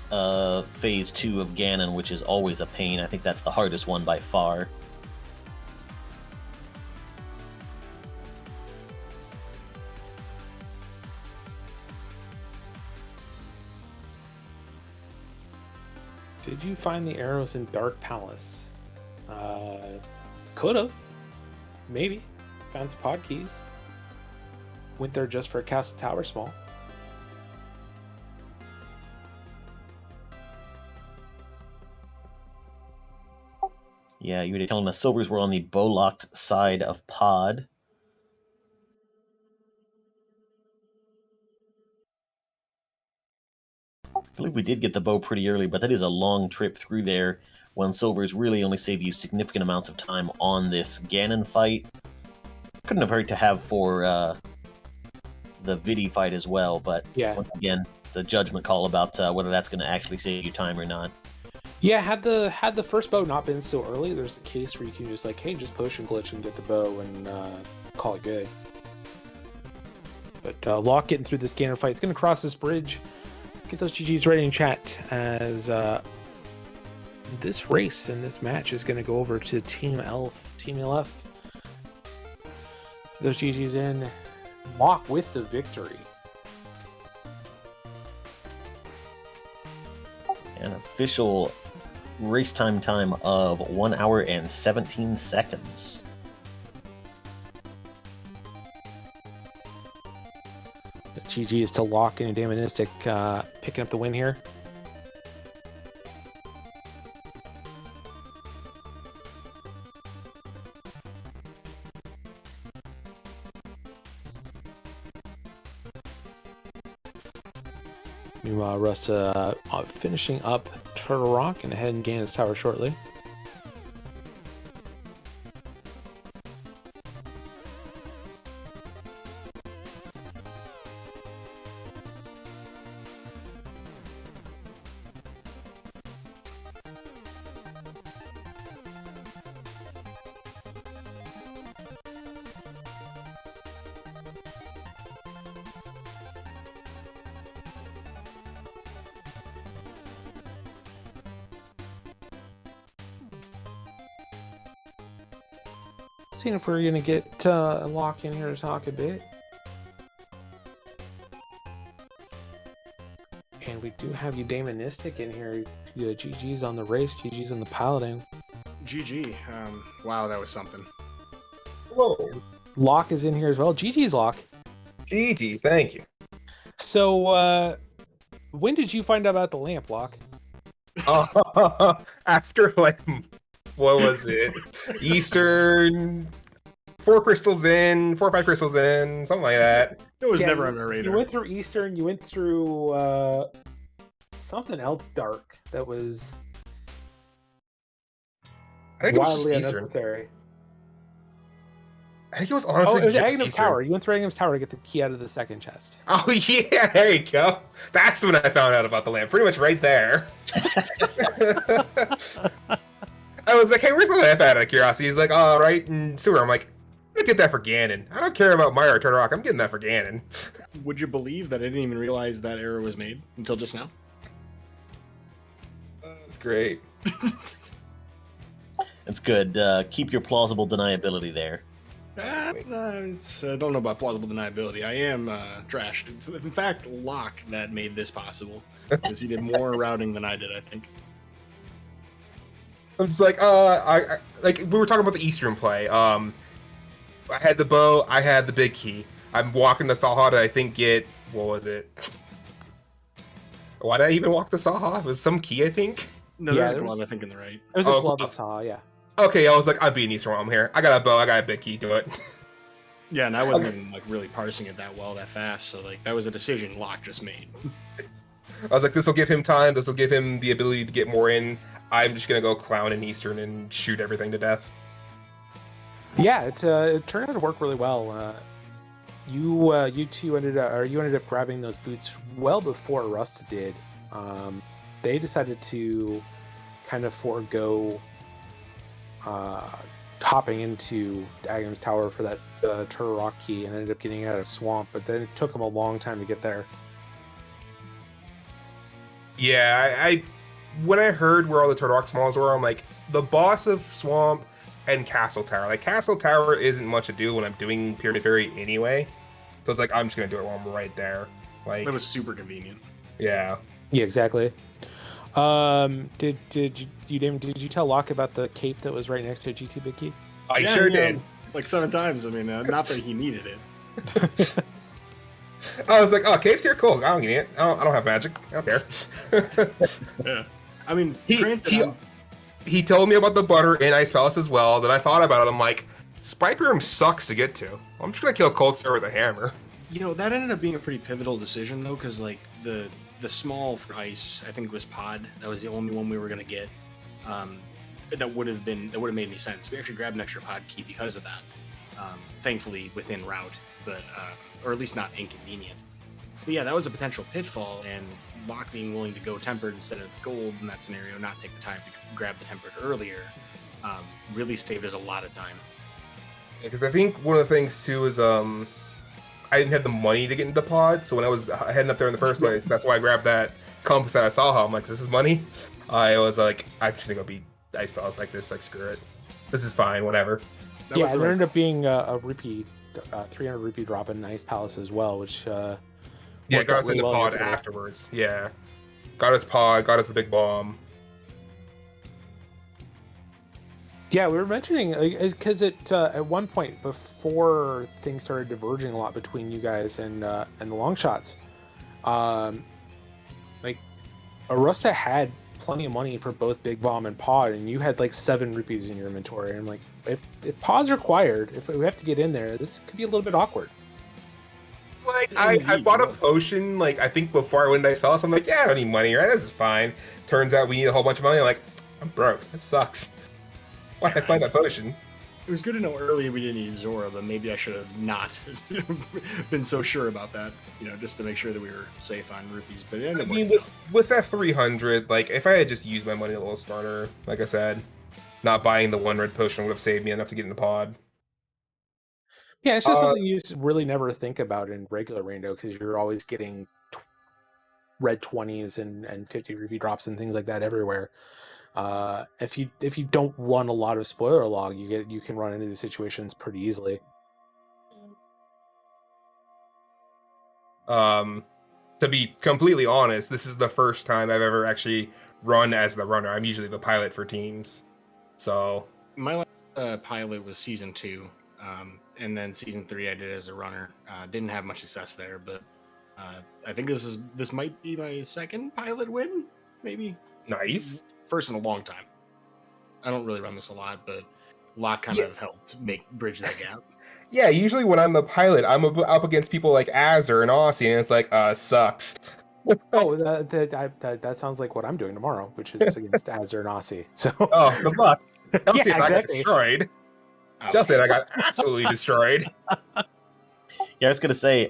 phase 2 of Ganon, which is always a pain. I think that's the hardest one by far. Did you find the arrows in Dark Palace? Could have. Maybe. Found some pod keys. Went there just for a Castle Tower Small. Yeah, you were telling us Silvers were on the bow-locked side of Pod. I believe we did get the bow pretty early, but that is a long trip through there when Silvers really only save you significant amounts of time on this Ganon fight. Couldn't have hurt to have for the Vidi fight as well, but Yeah. once again, it's a judgment call about whether that's going to actually save you time or not. Yeah, had the first bow not been so early, there's a case where you can just like, hey, just potion glitch and get the bow and call it good. But Locke getting through this Ganon fight is going to cross this bridge. Get those GGs ready in chat as this race and this match is going to go over to Team LF. Those GGs in. Locke with the victory. An official race time of 1 hour and 17 seconds. The GG is to Locke and Damonistic picking up the win here. Meanwhile, Arusta finishing up Turtle Rock and ahead and gain his tower shortly. Seeing if we're gonna get Locke in here to talk a bit. And we do have you Damonistic in here. GG's on the race, GG's on the Paladin. GG. Wow, that was something. Whoa. Locke is in here as well. GG's Locke. GG, thank you. So when did you find out about the lamp, Locke? After like, what was it? Eastern, 4 crystals in, 4 or 5 crystals in, something like that. It was Yeah, never on our radar. You went through Eastern, you went through something else dark that was I think it was wildly just Eastern. unnecessary. I think it was Oh, honestly it was just Aghanim's Eastern. Tower. You went through Aghanim's Tower to get the key out of the second chest. Oh yeah, there you go. That's when I found out about the lamp. Pretty much right there. I was like, hey, where's the lamp out of curiosity? He's like, oh, right in sewer. I'm like, I'm gonna get that for Ganon. I don't care about Myra or Turtle Rock. I'm getting that for Ganon. Would you believe that I didn't even realize that error was made until just now? That's great. It's good. Keep your plausible deniability there. I don't know about plausible deniability. I am trash. It's in fact Locke that made this possible because he did more routing than I did, I think. I'm just like, I like we were talking about the Eastern play. I had the bow, I had the big key. I'm walking to Saha to I think get what was it? Why did I even walk to Saha? It was some key, I think. No, Yeah, there's a there glove, was- I think, in the right. It was a Oh, glove oh. that saw, yeah. Okay, I was like, I'm beating Eastern while I'm here. I got a bow, I got a big key, do it. Yeah, and I wasn't even like really parsing it that well that fast, so like that was a decision Locke just made. I was like, this will give him time, this will give him the ability to get more in. I'm just gonna go clown in Eastern and shoot everything to death. Yeah, it turned out to work really well. You two ended up grabbing those boots well before Arusta did. They decided to kind of forego hopping into Aghanim's Tower for that Turtle Rock key and ended up getting out of Swamp, but then it took them a long time to get there. Yeah, I when I heard where all the Turtle Rock Smalls were, I'm like, the boss of Swamp and Castle Tower. Like, Castle Tower isn't much to do when I'm doing Pyramid Fairy anyway. So it's like, I'm just gonna do it while I'm right there. Like, That was super convenient. yeah. Yeah, exactly. Did you Damon, did you tell Locke about the cape that was right next to GT Big Key? I Yeah, sure yeah, did. like 7 times. I mean, not that he needed it. I was like, oh, cave's here? Cool. I don't need it. I don't have magic. I don't care. Yeah. I mean, He- granted, he- I'm he told me about the butter in Ice Palace as well. Then I thought about it. I'm like, Spike Room sucks to get to. I'm just gonna kill Cold Star with a hammer. You know, that ended up being a pretty pivotal decision though, because like the small for ice, I think it was pod. That was the only one we were gonna get. That would have made any sense. We actually grabbed an extra pod key because of that. Thankfully within route, but or at least not inconvenient. But yeah, that was a potential pitfall, and Locke being willing to go tempered instead of gold in that scenario, not take the time to grab the tempered earlier, really saved us a lot of time. Because I think one of the things too is I didn't have the money to get into pod, so when I was heading up there in the first place, that's why I grabbed that compass that I saw. How I'm like, this is money. I was like, I'm just gonna go beat Ice Palace like this. Like, screw it. This is fine. Whatever. There ended up being a rupee, 300 rupee drop in Ice Palace as well, which got us into pod afterwards. Yeah, got us pod, got us the big bomb. Yeah, we were mentioning because at one point before things started diverging a lot between you guys and the Longshots, like Arusta had plenty of money for both big bomb and pod, and you had like 7 rupees in your inventory. And I'm like, if pod's required, if we have to get in there, this could be a little bit awkward. Like I bought a potion, like I think before I went to Ice Palace. I'm like, yeah, I don't need money, right? This is fine. Turns out we need a whole bunch of money. I'm like, I'm broke. This sucks. Why did I buy that potion? It was good to know earlier we didn't need Zora, but maybe I should have not been so sure about that, just to make sure that we were safe on rupees. But I mean, with that 300, like, if I had just used my money a little smarter, like I said, not buying the 1 red potion would have saved me enough to get in the pod. Yeah, it's just something you just really never think about in regular Rando, because you're always getting red 20s and 50 rupee drops and things like that everywhere. If you don't run a lot of spoiler log, you can run into these situations pretty easily. To be completely honest, this is the first time I've ever actually run as the runner. I'm usually the pilot for teams. So my last pilot was season 2, and then season 3 I did as a runner. Didn't have much success there, but I think this might be my second pilot win, maybe. Nice. First in a long time. I don't really run this a lot, but Locke kind of helped bridge that gap. Yeah, usually when I'm the pilot, I'm up against people like Azur and Aussie, and it's like, sucks. Oh, that sounds like what I'm doing tomorrow, which is against Azur and Aussie. So, oh, good luck. Chelsea and I got exactly. destroyed. Chelsea and I got absolutely destroyed. Yeah, I was gonna say,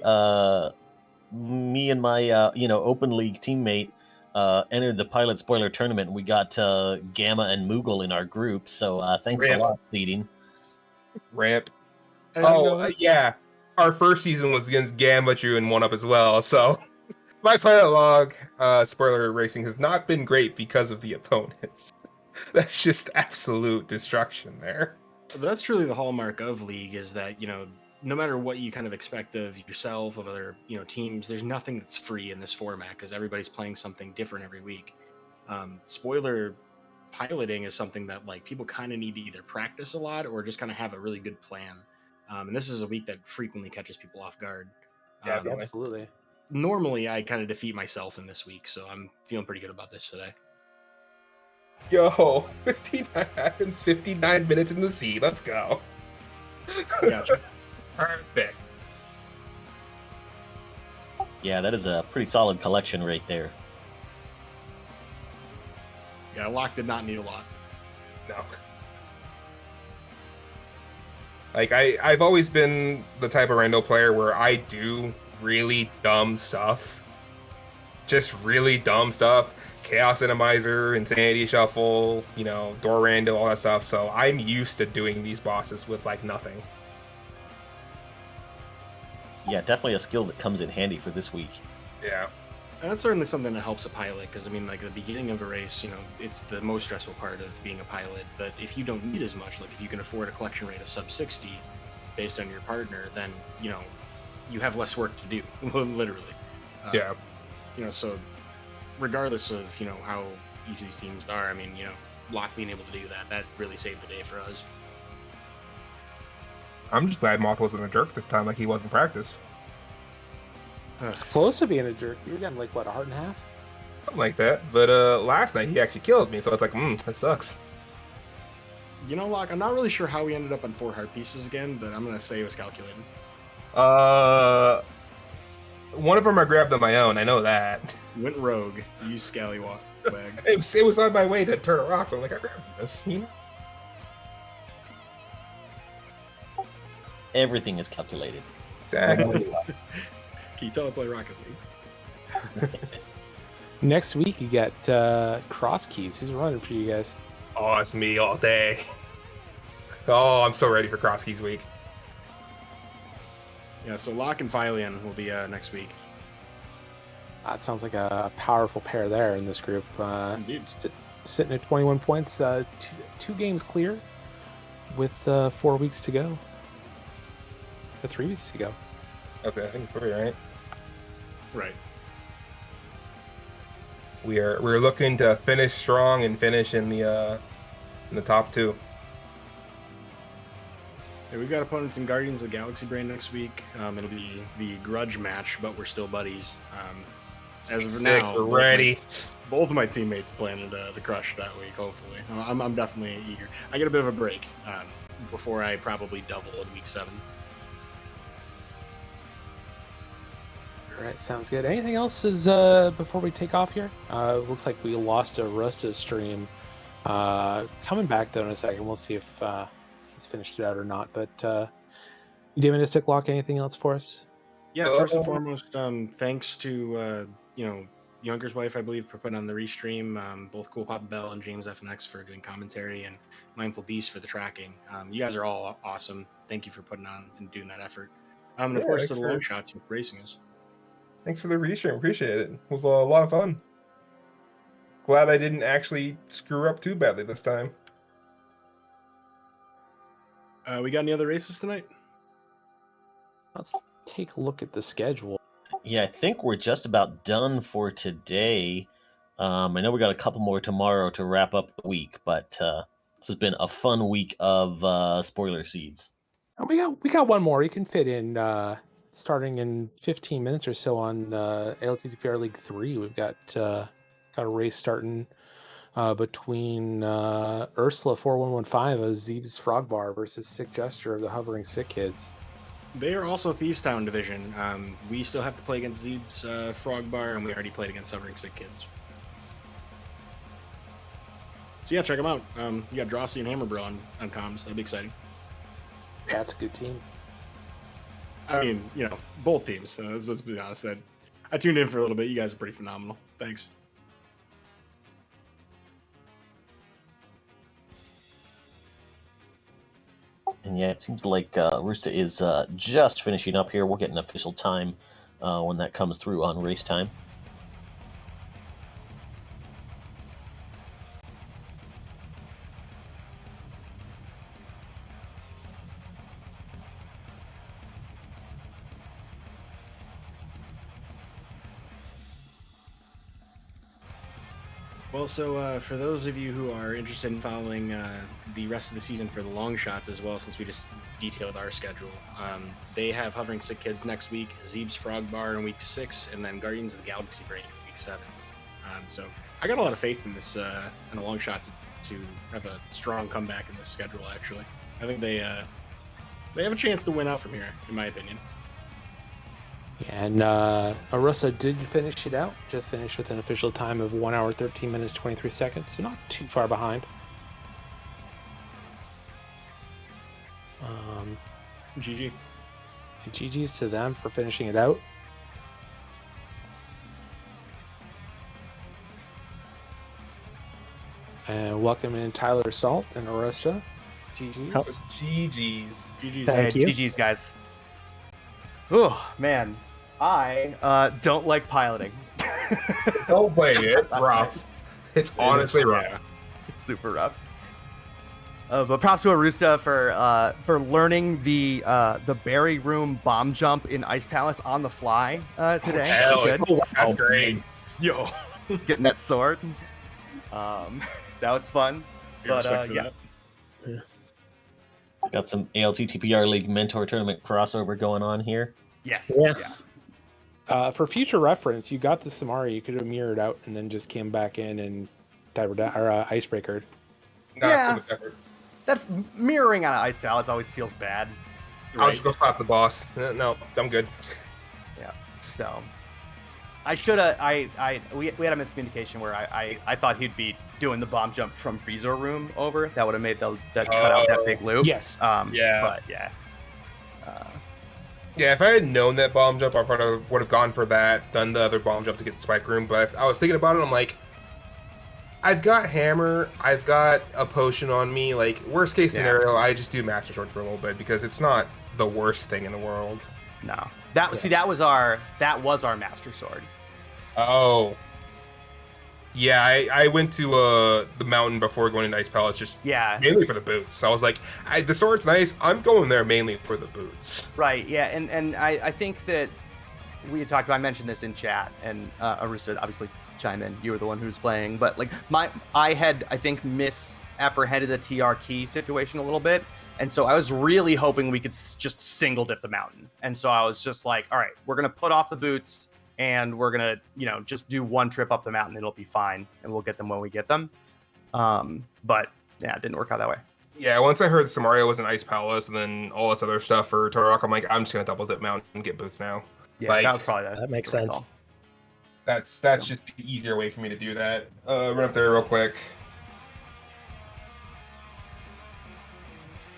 me and my open league teammate entered the pilot spoiler tournament. We got Gamma and Moogle in our group, so thanks a lot, seeding. Ramp. Yeah. Our first season was against Gamma, Drew, and 1UP as well, so my pilot log spoiler racing has not been great because of the opponents. That's just absolute destruction there. But that's truly the hallmark of League, is that, no matter what you kind of expect of yourself, of other, teams, there's nothing that's free in this format, because everybody's playing something different every week. Spoiler piloting is something that, like, people kind of need to either practice a lot or just kind of have a really good plan. And this is a week that frequently catches people off guard. Yeah, absolutely. Normally, I kind of defeat myself in this week, so I'm feeling pretty good about this today. Yo, 59 items, 59 minutes in the sea. Let's go. Gotcha. Perfect. Yeah, that is a pretty solid collection right there. Yeah, Locke did not need a lot. No. Like, I've always been the type of rando player where I do really dumb stuff. Just really dumb stuff. Chaos Enemizer, Insanity Shuffle, Door Rando, all that stuff. So I'm used to doing these bosses with, like, nothing. Yeah, definitely a skill that comes in handy for this week. Yeah. And that's certainly something that helps a pilot, because, like, the beginning of a race, it's the most stressful part of being a pilot. But if you don't need as much, like, if you can afford a collection rate of sub 60 based on your partner, then, you have less work to do, literally. Yeah. So regardless of, how easy these teams are, Locke being able to do that really saved the day for us. I'm just glad Moth wasn't a jerk this time like he was in practice. It's close to being a jerk. You're getting, like, what, a heart and a half? Something like that. But last night he actually killed me, so it's like, that sucks. You know, Locke, I'm not really sure how we ended up on 4 heart pieces again, but I'm gonna say it was calculated. One of them I grabbed on my own. I know that. Went rogue. You scallywag. It was on my way to Turtle Rocks. I'm like, I grabbed this. You know? Everything is calculated. Exactly. Can you tell I play Rocket League? Next week you got cross keys. Who's running for you guys? Oh, it's me all day. Oh, I'm so ready for Cross Keys Week. Yeah, so Locke and Phylian will be next week. It sounds like a powerful pair there in this group. Indeed. Sitting at 21 points, two games clear with 4 weeks to go. 3 weeks to go. I think it's pretty right. Right. We're looking to finish strong and finish in the top 2. Yeah, we've got opponents in Guardians of the Galaxy Brain next week. It'll be the grudge match, but we're still buddies. As of now, we're ready. Both of my teammates planning to crush that week. Hopefully, I'm definitely eager. I get a bit of a break before I probably double in week 7. All right, sounds good. Anything else is before we take off here? Looks like we lost Arusta's stream. Coming back though in a second. We'll see if he's finished it out or not. But Demonistic Locke, anything else for us? Yeah, first and foremost, thanks to Younker's wife, I believe, for putting on the restream. Both Cool Papa Bell and James FNX for doing commentary, and Mindful Beast for the tracking. You guys are all awesome. Thank you for putting on and doing that effort. And of course, to the Longshots for racing us. Thanks for the restream. Appreciate it. It was a lot of fun. Glad I didn't actually screw up too badly this time. We got any other races tonight? Let's take a look at the schedule. Yeah, I think we're just about done for today. I know we got a couple more tomorrow to wrap up the week, but this has been a fun week of spoiler seeds. We got one more. You can fit in starting in 15 minutes or so on ALTTPR League 3. We've got a race starting between Ursula 4115 of Zeeb's Frog Bar versus Sick Gesture of the Hovering Sick Kids. They are also Thievestown division. We still have to play against Zeeb's Frog Bar, and we already played against Hovering Sick Kids. So yeah, check them out. You got Drossi and Hammerbro on comms. That'd be exciting. Yeah, it's a good team. I mean, both teams. Let's be honest. I tuned in for a little bit. You guys are pretty phenomenal. Thanks. And yeah, it seems like Arusta is just finishing up here. We'll get an official time when that comes through on race time. Well, so for those of you who are interested in following the rest of the season for the Longshots as well, since we just detailed our schedule, they have Hovering Stick Kids next week, Zeeb's Frog Bar in week 6, and then Guardians of the Galaxy Brain in week 7. So I got a lot of faith in this, in the Longshots to have a strong comeback in this schedule, actually. I think they have a chance to win out from here, in my opinion. And Arusta did finish it out. Just finished with an official time of 1 hour, 13 minutes, 23 seconds. So not too far behind. GG. And GG's to them for finishing it out. And welcome in Tyler Salt and Arusta. GG's. GG's. GG's. Thank you. GG's, guys. Oh, man. I don't like piloting. Don't blame it. It's rough. It's honestly rough. It's super rough. But props to Arusta for learning the Berry Room bomb jump in Ice Palace on the fly today. That's great. Yo, getting that sword. That was fun. But yeah. Got some ALTTPR League Mentor Tournament crossover going on here. Yes. Yeah. For future reference, you got the Samari. You could have mirrored out and then just came back in and icebreakered. Not so much effort. that mirroring on ice pallets always feels bad. I'll just go stop the boss. No, I'm good. Yeah. So I should have. We had a miscommunication where I thought he'd be doing the bomb jump from freezer room over. That would have made that cut out that big loop. Yes. Yeah. But yeah. Yeah, if I had known that bomb jump, I probably would have gone for that, done the other bomb jump to get the spike room. But I was thinking about it, I'm like, I've got hammer, I've got a potion on me. Like, worst case scenario, I just do Master Sword for a little bit because it's not the worst thing in the world. No. That was our Master Sword. Oh. Yeah, I went to the mountain before going to Ice Palace just mainly for the boots. I was like, the sword's nice. I'm going there mainly for the boots. Right, yeah, and I think that we had talked about, I mentioned this in chat, and Arusta obviously chime in. You were the one who was playing, but like I had, I think, misapprehended the TR key situation a little bit. And so I was really hoping we could just single dip the mountain. And so I was just like, all right, we're going to put off the boots and we're going to, just do one trip up the mountain. It'll be fine. And we'll get them when we get them. But yeah, it didn't work out that way. Yeah, once I heard Samaria was an Ice Palace and then all this other stuff for Todoroki, I'm like, I'm just going to double dip mountain and get boots now. Yeah, like, that was probably that makes sense. That's just the easier way for me to do that. Run up there real quick.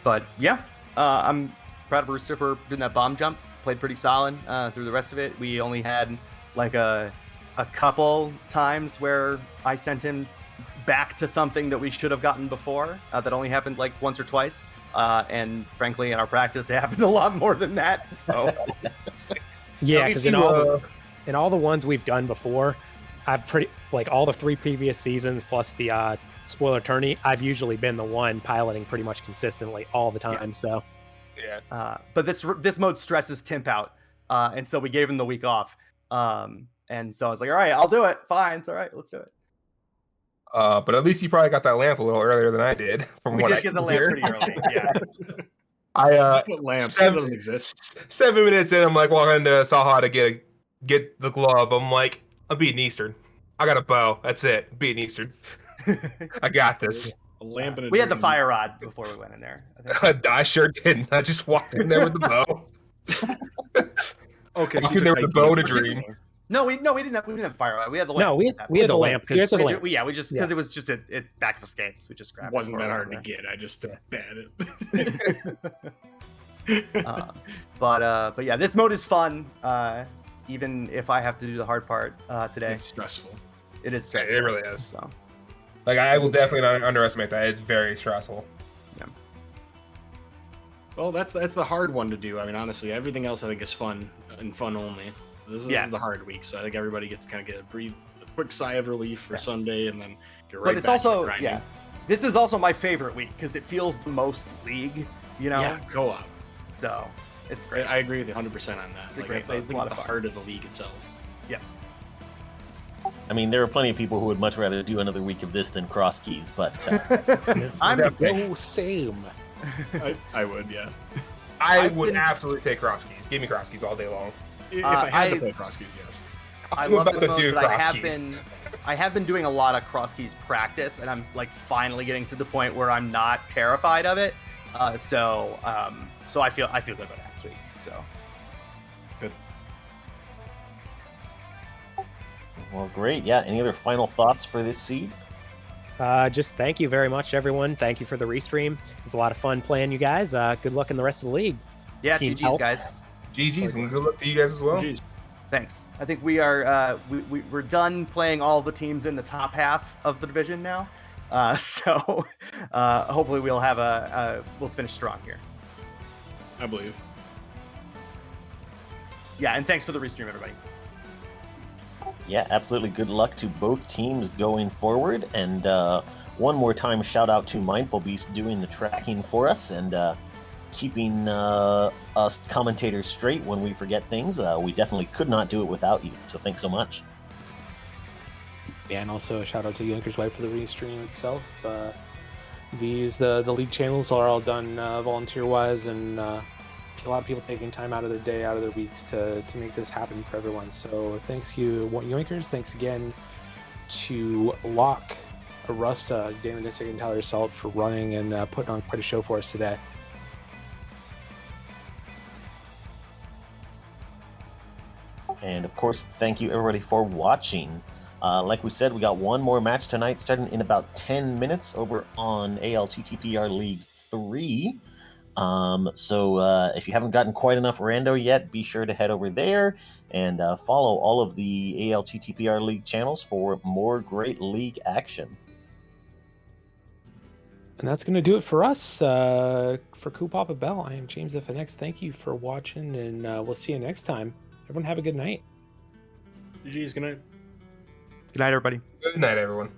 But yeah, I'm proud of Rooster for doing that bomb jump. Played pretty solid through the rest of it. We only had like a couple times where I sent him back to something that we should have gotten before. That only happened like once or twice. And frankly, in our practice, it happened a lot more than that. So yeah, because in all the ones we've done before, I've all the 3 previous seasons plus the spoiler tourney, I've usually been the one piloting pretty much consistently all the time. Yeah. So yeah. But this mode stresses Timp out, and so we gave him the week off. And so I was like, all right, I'll do it. Fine, it's all right, let's do it. But at least you probably got that lamp a little earlier than I did. We did get the lamp pretty early. Yeah. Lamp 7 minutes in, I'm like walking into Saha to get the glove. I'm like, I'm beating Eastern. I got a bow. That's it. Beating Eastern. I got this. A lamp and a we dream. had the fire rod before we went in there. I sure didn't. I just walked in there with the bow. Okay, walked in there with the bow to dream. No, we didn't have fire rod. We had the lamp. No, we had the lamp. We just because it was just a back of escapes. We just grabbed. Wasn't that hard to get? I just banned it. But yeah, this mode is fun. Even if I have to do the hard part today. It's stressful. It is stressful. It really is. So. Like, I will definitely not underestimate that. It's very stressful. Yeah. Well, that's the hard one to do. I mean, honestly, everything else I think is fun and fun only. This is the hard week, so I think everybody gets to kind of get a quick sigh of relief for Sunday, and then get right But it's back also to grinding. this is also my favorite week because it feels the most league. Yeah, co-op. So it's great. I agree with you 100% on that. It's a like, great I thing. think it's the heart of the league itself. Yeah. I mean, there are plenty of people who would much rather do another week of this than cross keys, but same. I would, yeah. I would absolutely take cross keys. Give me cross keys all day long. If I had to play cross keys, yes. I love the mode, but I have been doing a lot of cross keys practice, and I'm like finally getting to the point where I'm not terrified of it. So I feel good about next week. So good. Well, great. Yeah. Any other final thoughts for this seed? Just thank you very much, everyone. Thank you for the restream. It was a lot of fun playing you guys. Good luck in the rest of the league. Yeah, Team GG's, health. guys. GG's, and good luck to you guys as well. GG's. Thanks. I think we are we're done playing all the teams in the top half of the division now. So hopefully we'll have we'll finish strong here. I believe. Yeah, and thanks for the restream, everybody. Yeah, absolutely. Good luck to both teams going forward. And one more time, shout out to Mindful Beast doing the tracking for us and keeping us commentators straight when we forget things. We definitely could not do it without you. So thanks so much. Yeah, and also a shout out to Yoinker's Wife for the restream itself. The league channels are all done volunteer wise, and a lot of people taking time out of their day, out of their weeks to make this happen for everyone. So thanks you, Yoinkers. Thanks again to Locke, Arusta, Damon Disick, and Tyler Salt for running and putting on quite a show for us today. And of course, thank you everybody for watching. Like we said, we got one more match tonight starting in about 10 minutes over on ALTTPR League 3. So if you haven't gotten quite enough rando yet, be sure to head over there and follow all of the ALTTPR League channels for more great league action. And that's going to do it for us. For Cool Papa Bell, I am James FNX. Thank you for watching, and we'll see you next time. Everyone have a good night. GG's, good night. Good night, everybody. Good night, everyone.